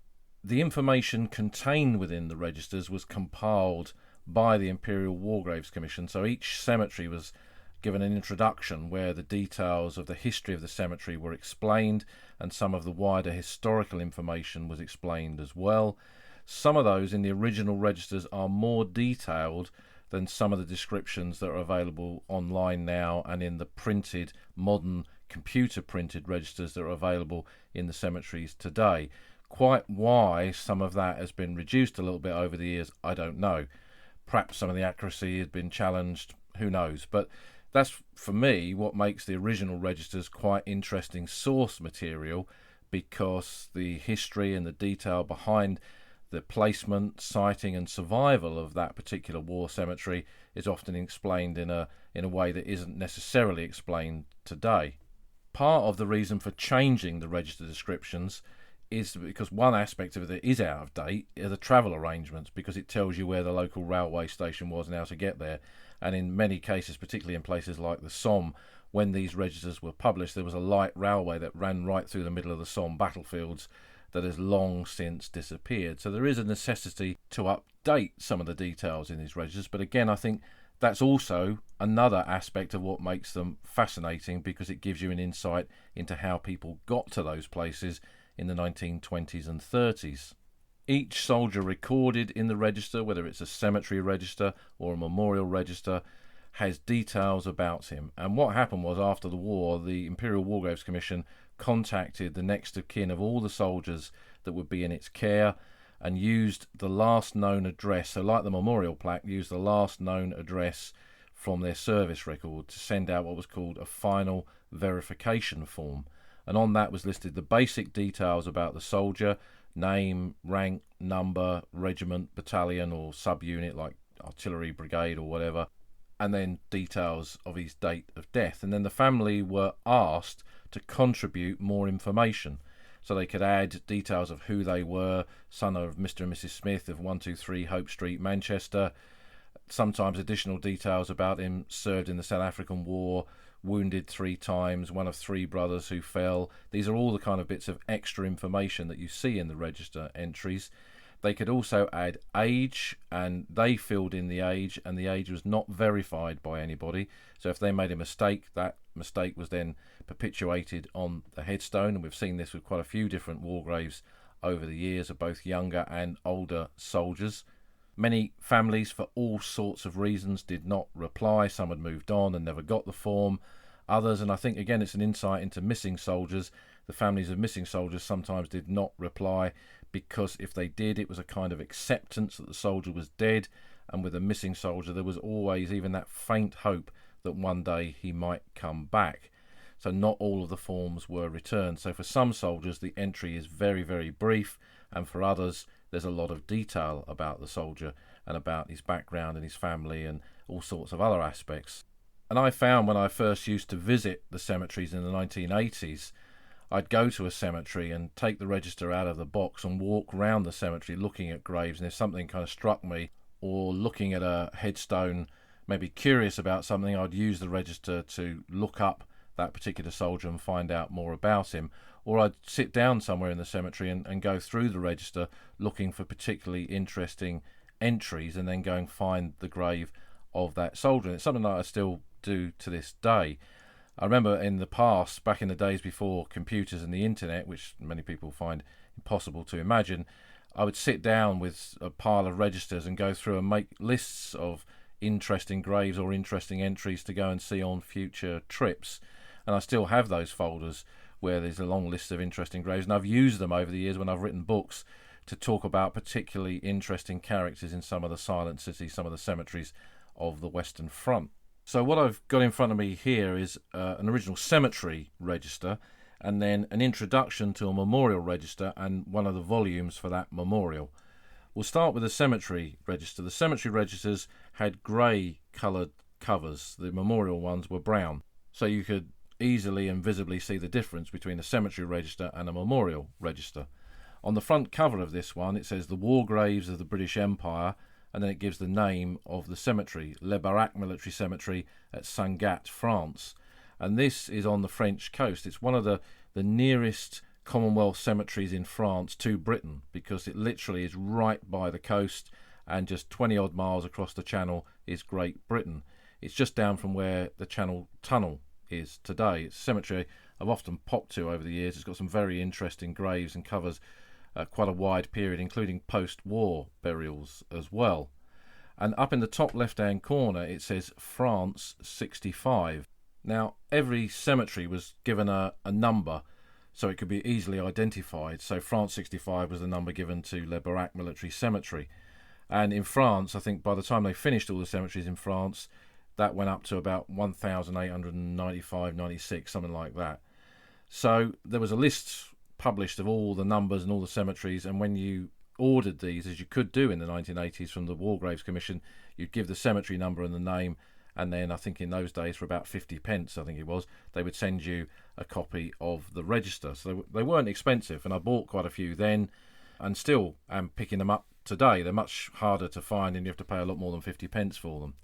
The information contained within the registers was compiled by the Imperial War Graves Commission, so each cemetery was given an introduction where the details of the history of the cemetery were explained, and some of the wider historical information was explained as well. Some of those in the original registers are more detailed than some of the descriptions that are available online now and in the printed, modern, computer-printed registers that are available in the cemeteries today. Quite why some of that has been reduced a little bit over the years, I don't know. Perhaps some of the accuracy has been challenged, who knows. But that's, for me, what makes the original registers quite interesting source material, because the history and the detail behind the placement, siting and survival of that particular war cemetery is often explained in a way that isn't necessarily explained today. Part of the reason for changing the register descriptions is because one aspect of it is out of date, are the travel arrangements, because it tells you where the local railway station was and how to get there. And in many cases, particularly in places like the Somme, when these registers were published, there was a light railway that ran right through the middle of the Somme battlefields that has long since disappeared. So there is a necessity to update some of the details in these registers. But again, I think that's also another aspect of what makes them fascinating, because it gives you an insight into how people got to those places in the 1920s and 30s. Each soldier recorded in the register, whether it's a cemetery register or a memorial register, has details about him. And what happened was, after the war, the Imperial War Graves Commission contacted the next of kin of all the soldiers that would be in its care, and used the last known address, so like the memorial plaque, used the last known address from their service record to send out what was called a final verification form. And on that was listed the basic details about the soldier: name, rank, number, regiment, battalion or subunit like artillery brigade or whatever, and then details of his date of death. And then the family were asked to contribute more information, so they could add details of who they were: son of Mr. and Mrs. Smith of 123 Hope Street, Manchester. Sometimes additional details about him: served in the South African War, wounded 3 times, one of 3 brothers who fell. These are all the kind of bits of extra information that you see in the register entries. They could also add age, and they filled in the age, and the age was not verified by anybody. So if they made a mistake, that mistake was then perpetuated on the headstone, and we've seen this with quite a few different war graves over the years of both younger and older soldiers. Many families, for all sorts of reasons, did not reply. Some had moved on and never got the form. Others, and I think again it's an insight into missing soldiers, the families of missing soldiers sometimes did not reply, because if they did, it was a kind of acceptance that the soldier was dead, and with a missing soldier there was always even that faint hope that one day he might come back. So not all of the forms were returned. So for some soldiers the entry is very, very brief, and for others there's a lot of detail about the soldier and about his background and his family and all sorts of other aspects. And I found when I first used to visit the cemeteries in the 1980s, I'd go to a cemetery and take the register out of the box and walk round the cemetery looking at graves, and if something kind of struck me, or looking at a headstone maybe curious about something, I'd use the register to look up that particular soldier and find out more about him. Or I'd sit down somewhere in the cemetery and go through the register looking for particularly interesting entries and then go and find the grave of that soldier. And it's something that I still do to this day. I remember in the past, back in the days before computers and the internet, which many people find impossible to imagine, I would sit down with a pile of registers and go through and make lists of interesting graves or interesting entries to go and see on future trips. And I still have those folders where there's a long list of interesting graves, and I've used them over the years when I've written books to talk about particularly interesting characters in some of the silent cities, some of the cemeteries of the Western Front. So what I've got in front of me here is an original cemetery register, and then an introduction to a memorial register and one of the volumes for that memorial. We'll start with the cemetery register. The cemetery registers had grey coloured covers. The memorial ones were brown. So you could easily and visibly see the difference between a cemetery register and a memorial register. On the front cover of this one, it says the war graves of the British Empire, and then it gives the name of the cemetery, Le Baraque Military Cemetery at Sangatte, France. And this is on the French coast. It's one of the nearest Commonwealth cemeteries in France to Britain, because it literally is right by the coast, and just 20 odd miles across the Channel is Great Britain. It's just down from where the Channel Tunnel is today. It's a cemetery I've often popped to over the years. It's got some very interesting graves and covers quite a wide period, including post-war burials as well. And up in the top left-hand corner it says France 65. Now, every cemetery was given a number so it could be easily identified. So France 65 was the number given to Le Baraque Military Cemetery. And in France, I think by the time they finished all the cemeteries in France, that went up to about 1,895, 96, something like that. So there was a list published of all the numbers and all the cemeteries, and when you ordered these, as you could do in the 1980s from the War Graves Commission, you'd give the cemetery number and the name, and then I think in those days for about 50 pence, I think it was, they would send you a copy of the register. So they weren't expensive, and I bought quite a few then, and still am picking them up today. They're much harder to find, and you have to pay a lot more than 50 pence for them.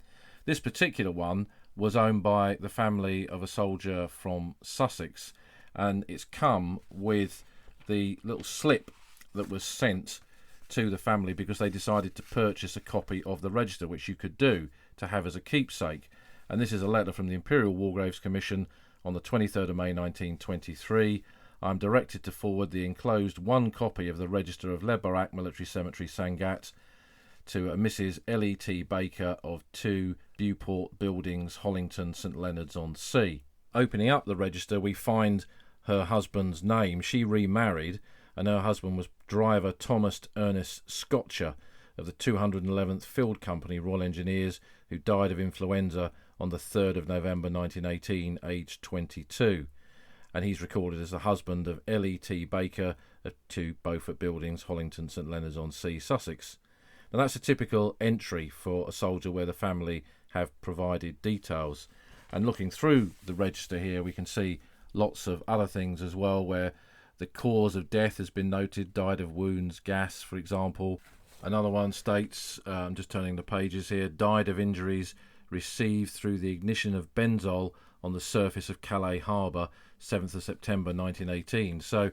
This particular one was owned by the family of a soldier from Sussex, and it's come with the little slip that was sent to the family because they decided to purchase a copy of the register, which you could do to have as a keepsake. And this is a letter from the Imperial War Graves Commission on the 23rd of May 1923. I'm directed to forward the enclosed one copy of the register of Le Baraque Military Cemetery, Sangatte, to a Mrs. L.E.T. Baker of 2 Beauport Buildings, Hollington, St Leonards-on-Sea. Opening up the register, we find her husband's name. She remarried, and her husband was Driver Thomas Ernest Scotcher of the 211th Field Company, Royal Engineers, who died of influenza on the 3rd of November 1918, aged 22. And he's recorded as the husband of L.E.T. Baker of 2 Beaufort Buildings, Hollington, St Leonards-on-Sea, Sussex. Now that's a typical entry for a soldier where the family have provided details. And looking through the register here, we can see lots of other things as well, where the cause of death has been noted, died of wounds, gas, for example. Another one states, I'm just turning the pages here, died of injuries received through the ignition of benzol on the surface of Calais Harbour, 7th of September 1918. So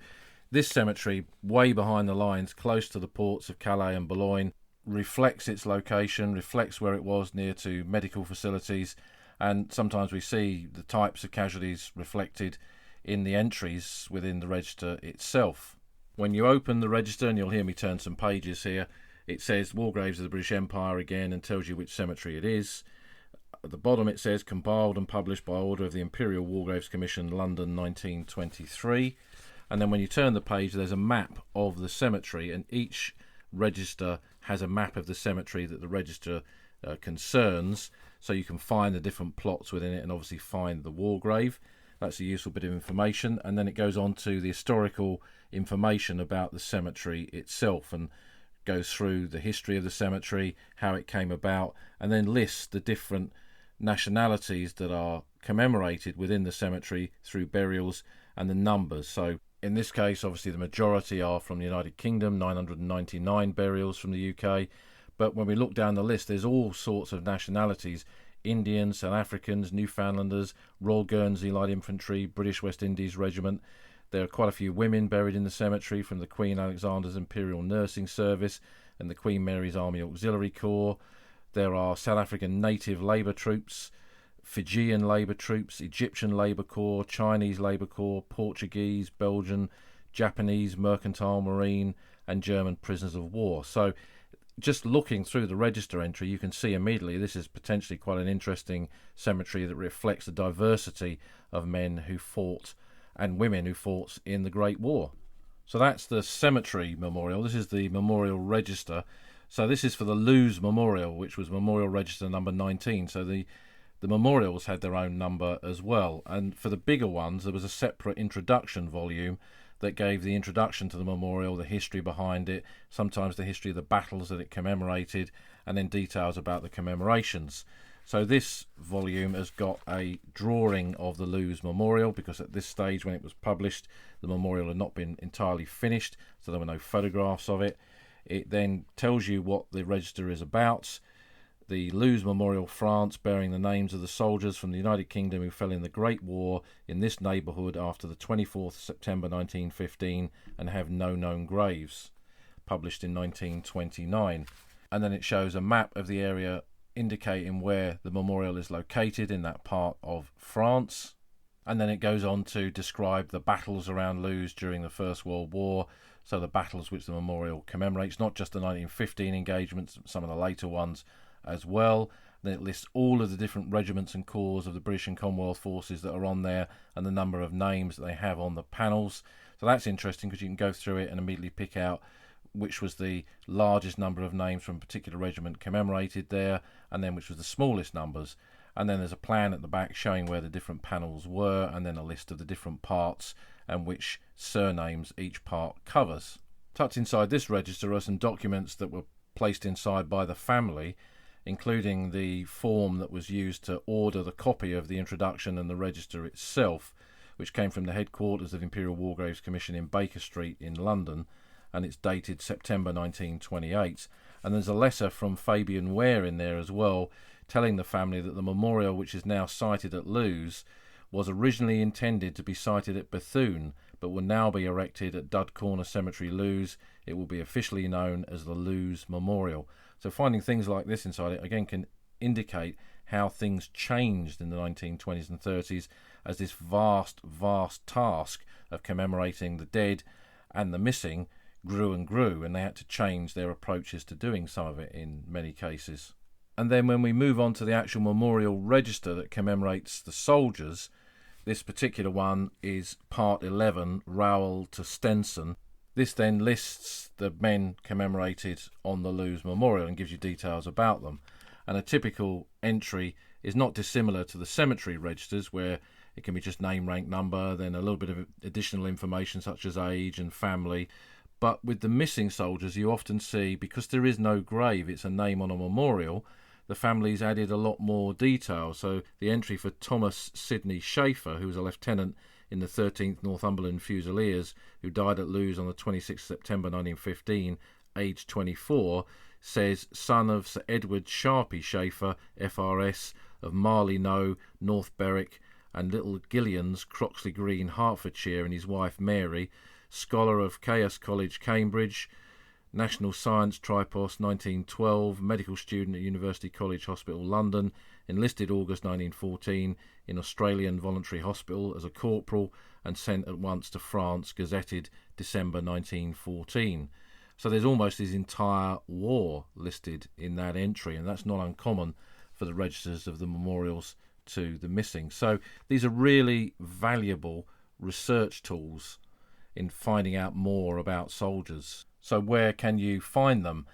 this cemetery, way behind the lines, close to the ports of Calais and Boulogne, reflects its location, reflects where it was near to medical facilities, and sometimes we see the types of casualties reflected in the entries within the register itself. When you open the register, and you'll hear me turn some pages here, it says War Graves of the British Empire again and tells you which cemetery it is. At the bottom it says compiled and published by order of the Imperial War Graves Commission, London 1923. And then when you turn the page, there's a map of the cemetery, and each register has a map of the cemetery that the register concerns, so you can find the different plots within it and obviously find the war grave. That's a useful bit of information. And then it goes on to the historical information about the cemetery itself and goes through the history of the cemetery, how it came about, and then lists the different nationalities that are commemorated within the cemetery through burials and the numbers. So in this case, obviously the majority are from the United Kingdom, 999 burials from the UK. But when we look down the list, there's all sorts of nationalities Indians, South Africans, Newfoundlanders, Royal Guernsey Light Infantry, British West Indies Regiment. There are quite a few women buried in the cemetery from the Queen Alexander's Imperial Nursing Service and the Queen Mary's Army Auxiliary Corps. There are South African Native Labour Troops, Fijian Labour Troops, Egyptian Labour Corps, Chinese Labour Corps, Portuguese, Belgian, Japanese Mercantile Marine and German prisoners of war. So just looking through the register entry, you can see immediately this is potentially quite an interesting cemetery that reflects the diversity of men who fought and women who fought in the Great War. So that's the cemetery memorial. This is the memorial register. So this is for the Lewes Memorial, which was memorial register number 19. So the memorials had their own number as well. And for the bigger ones, there was a separate introduction volume that gave the introduction to the memorial, the history behind it, sometimes the history of the battles that it commemorated, and then details about the commemorations. So this volume has got a drawing of the Lewes Memorial, because at this stage when it was published, the memorial had not been entirely finished, so there were no photographs of it. It then tells you what the register is about. The Lewes Memorial, France, bearing the names of the soldiers from the United Kingdom who fell in the Great War in this neighbourhood after the 24th September 1915 and have no known graves, published in 1929. And then it shows a map of the area indicating where the memorial is located in that part of France. And then it goes on to describe the battles around Lewes during the First World War, so the battles which the memorial commemorates, not just the 1915 engagements, some of the later ones as well. Then it lists all of the different regiments and corps of the British and Commonwealth forces that are on there and the number of names that they have on the panels. So that's interesting because you can go through it and immediately pick out which was the largest number of names from a particular regiment commemorated there, and then which was the smallest numbers. And then there's a plan at the back showing where the different panels were, and then a list of the different parts and which surnames each part covers. Tucked inside this register are some documents that were placed inside by the family, including the form that was used to order the copy of the introduction and the register itself, which came from the headquarters of Imperial War Graves Commission in Baker Street in London, and it's dated September 1928. And there's a letter from Fabian Ware in there as well, telling the family that the memorial, which is now sited at Lewes, was originally intended to be sited at Bethune, but will now be erected at Dud Corner Cemetery, Lewes. It will be officially known as the Lewes Memorial. So finding things like this inside it, again, can indicate how things changed in the 1920s and 30s as this vast task of commemorating the dead and the missing grew and grew, and they had to change their approaches to doing some of it in many cases. And then when we move on to the actual memorial register that commemorates the soldiers, this particular one is part 11, Rowell to Stenson. This then lists the men commemorated on the Lewes Memorial and gives you details about them. And a typical entry is not dissimilar to the cemetery registers, where it can be just name, rank, number, then a little bit of additional information such as age and family. But with the missing soldiers, you often see, because there is no grave, it's a name on a memorial, the family's added a lot more detail. So the entry for Thomas Sidney Schaefer, who was a lieutenant in the 13th Northumberland Fusiliers, who died at Lewes on the 26th September 1915, aged 24, says, son of Sir Edward Sharpie Schaefer, FRS, of Marley Knowe, North Berwick, and Little Gillians, Croxley Green, Hertfordshire, and his wife Mary, scholar of Caius College, Cambridge, National Science Tripos 1912, medical student at University College Hospital, London, enlisted August 1914 in Australian Voluntary Hospital as a corporal and sent at once to France, gazetted December 1914. So there's almost his entire war listed in that entry, and that's not uncommon for the registers of the memorials to the missing. So these are really valuable research tools in finding out more about soldiers. So where can you find them?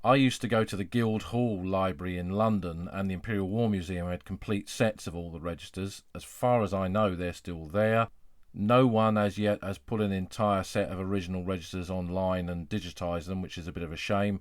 I used to go to the Guildhall Library in London, and the Imperial War Museum had complete sets of all the registers. As far as I know, they're still there. No one as yet has put an entire set of original registers online and digitised them, which is a bit of a shame.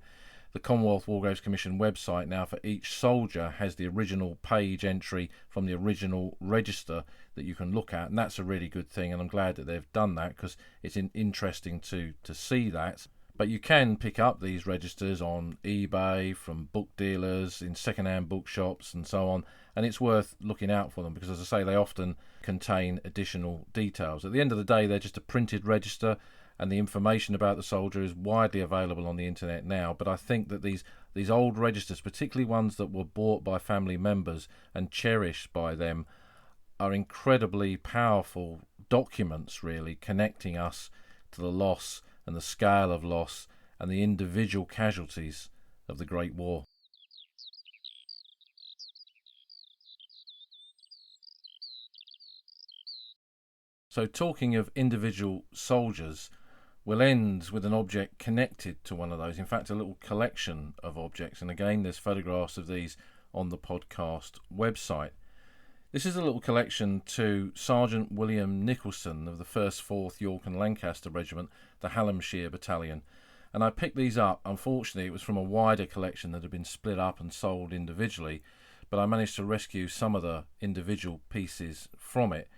The Commonwealth War Graves Commission website now for each soldier has the original page entry from the original register that you can look at, and that's a really good thing, and I'm glad that they've done that because it's interesting to see that. But you can pick up these registers on eBay, from book dealers, in second-hand bookshops and so on, and it's worth looking out for them because, as I say, they often contain additional details. At the end of the day, they're just a printed register, and the information about the soldier is widely available on the internet now. But I think that these old registers, particularly ones that were bought by family members and cherished by them, are incredibly powerful documents, really, connecting us to the loss and the scale of loss and the individual casualties of the Great War. So, talking of individual soldiers, we'll end with an object connected to one of those. In fact, a little collection of objects. And again, there's photographs of these on the podcast website. This is a little collection to Sergeant William Nicholson of the 1st 4th York and Lancaster Regiment, the Hallamshire Battalion. And I picked these up. Unfortunately, it was from a wider collection that had been split up and sold individually, but I managed to rescue some of the individual pieces from it.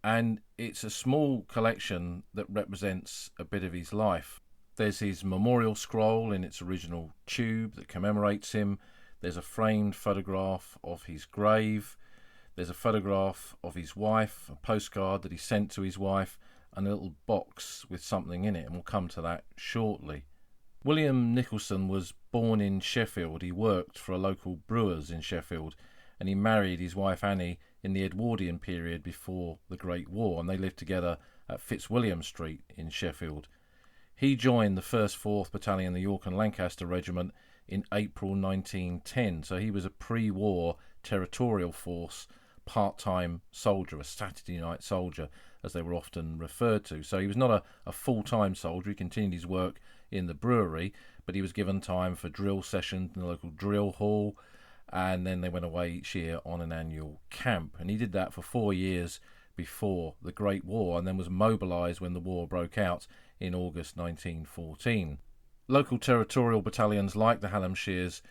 And it's a small collection that represents a bit of his life. There's his memorial scroll in its original tube that commemorates him. There's a framed photograph of his grave. There's a photograph of his wife, a postcard that he sent to his wife, and a little box with something in it, and we'll come to that shortly. William Nicholson was born in Sheffield. He worked for a local brewer's in Sheffield, and he married his wife Annie in the Edwardian period before the Great War, and they lived together at Fitzwilliam Street in Sheffield. He joined the 1st 4th Battalion, the York and Lancaster Regiment, in April 1910, so he was a pre-war territorial force part-time soldier, a Saturday night soldier, as they were often referred to. So he was not a full-time soldier. He continued his work in the brewery, but he was given time for drill sessions in the local drill hall, and then they went away each year on an annual camp. And he did that for 4 years before the Great War, and then was mobilised when the war broke out in August 1914. Local territorial battalions like the Hallamshires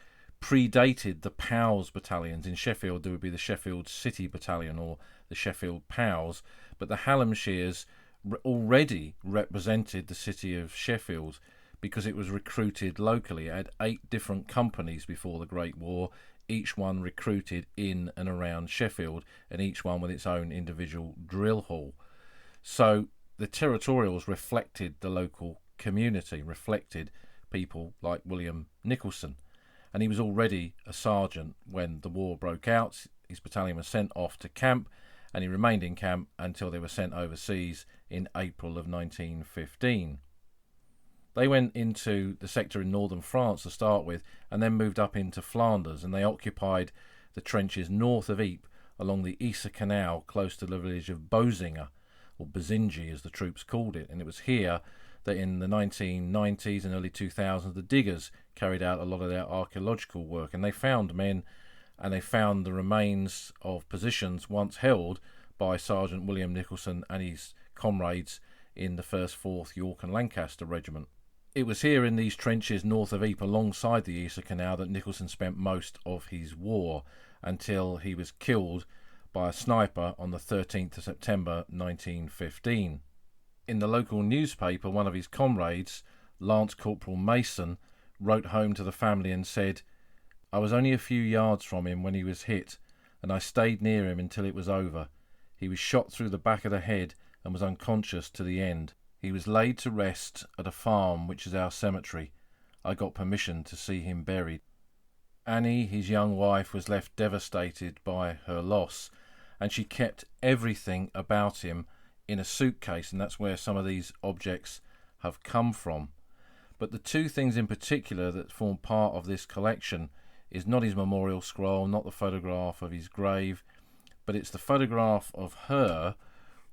predated the POWs battalions. In Sheffield, there would be the Sheffield City Battalion or the Sheffield POWs, but the Hallamshires already represented the city of Sheffield because it was recruited locally. It had 8 different companies before the Great War, each one recruited in and around Sheffield, and each one with its own individual drill hall. So the territorials reflected the local community, reflected people like William Nicholson. And he was already a sergeant when the war broke out. His battalion was sent off to camp, and he remained in camp until they were sent overseas in April of 1915. They went into the sector in northern France to start with, and then moved up into Flanders, and they occupied the trenches north of Ypres along the Yser Canal close to the village of Bozinge, or Bazingi as the troops called it. And it was here that in the 1990s and early 2000s the diggers carried out a lot of their archaeological work, and they found men, and they found the remains of positions once held by Sergeant William Nicholson and his comrades in the 1st 4th York and Lancaster Regiment. It was here in these trenches north of Ypres alongside the Yser Canal that Nicholson spent most of his war until he was killed by a sniper on the 13th of September 1915. In the local newspaper, one of his comrades, Lance Corporal Mason, wrote home to the family and said, "I was only a few yards from him when he was hit, and I stayed near him until it was over. He was shot through the back of the head and was unconscious to the end. He was laid to rest at a farm which is our cemetery. I got permission to see him buried." Annie, his young wife, was left devastated by her loss, and she kept everything about him in a suitcase, and that's where some of these objects have come from. But the 2 things in particular that form part of this collection is not his memorial scroll, not the photograph of his grave, but it's the photograph of her,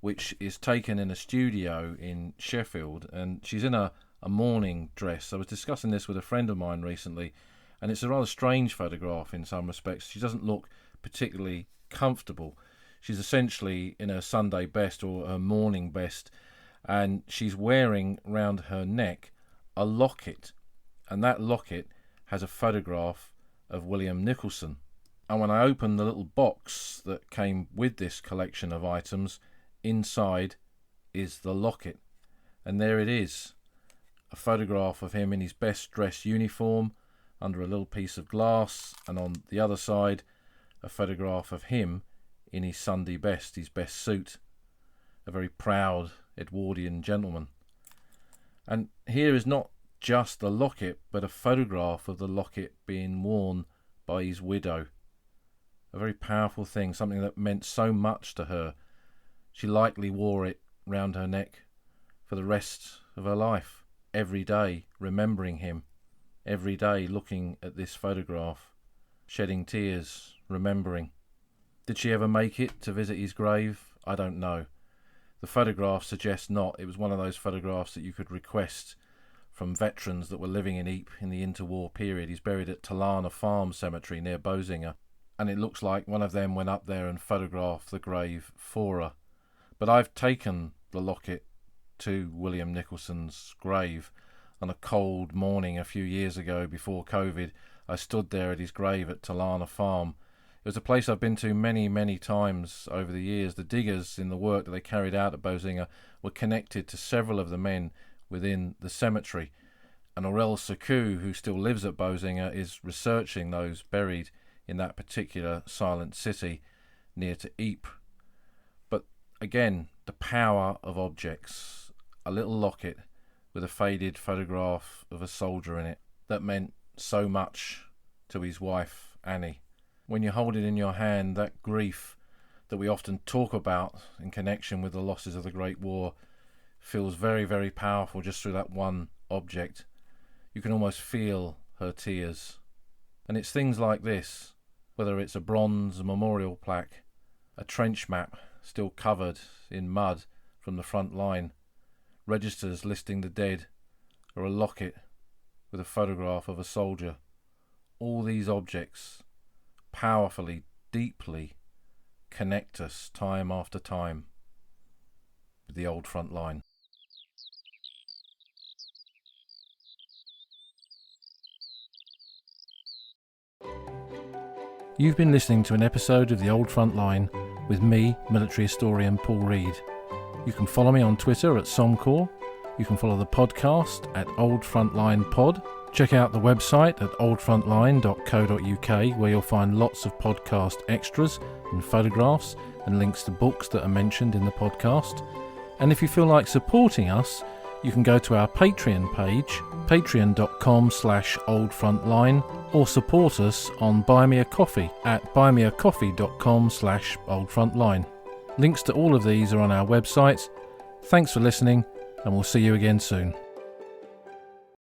which is taken in a studio in Sheffield, and she's in a mourning dress. I was discussing this with a friend of mine recently, and it's a rather strange photograph in some respects. She doesn't look particularly comfortable. She's essentially in her Sunday best or her morning best, and she's wearing round her neck a locket, and that locket has a photograph of William Nicholson. And when I opened the little box that came with this collection of items, inside is the locket, and there it is, a photograph of him in his best dress uniform under a little piece of glass, and on the other side a photograph of him in his Sunday best, his best suit, a very proud Edwardian gentleman. And here is not just the locket, but a photograph of the locket being worn by his widow. A very powerful thing, something that meant so much to her. She likely wore it round her neck for the rest of her life, every day remembering him, every day looking at this photograph, shedding tears, remembering. Did she ever make it to visit his grave? I don't know. The photograph suggests not. It was one of those photographs that you could request from veterans that were living in Ypres in the interwar period. He's buried at Talana Farm Cemetery near Boesinger, and it looks like one of them went up there and photographed the grave for her. But I've taken the locket to William Nicholson's grave on a cold morning a few years ago before COVID. I stood there at his grave at Talana Farm. It was a place I've been to many, many times over the years. The diggers in the work that they carried out at Boesinger were connected to several of the men within the cemetery. And Aurel Secou, who still lives at Boesinger, is researching those buried in that particular silent city near to Ypres. But again, the power of objects. A little locket with a faded photograph of a soldier in it that meant so much to his wife, Annie. When you hold it in your hand, that grief that we often talk about in connection with the losses of the Great War feels very, very powerful just through that one object. You can almost feel her tears. And it's things like this, whether it's a bronze memorial plaque, a trench map still covered in mud from the front line, registers listing the dead, or a locket with a photograph of a soldier. All these objects powerfully, deeply connect us time after time with the old front line. You've been listening to an episode of The Old Front Line with me, military historian Paul Reed. You can follow me on Twitter at Somcor. You can follow the podcast at Old Frontline Pod. Check out the website at oldfrontline.co.uk, where you'll find lots of podcast extras and photographs and links to books that are mentioned in the podcast. And if you feel like supporting us, you can go to our Patreon page, patreon.com/oldfrontline, or support us on Buy Me a Coffee at buymeacoffee.com/oldfrontline. Links to all of these are on our website. Thanks for listening, and we'll see you again soon.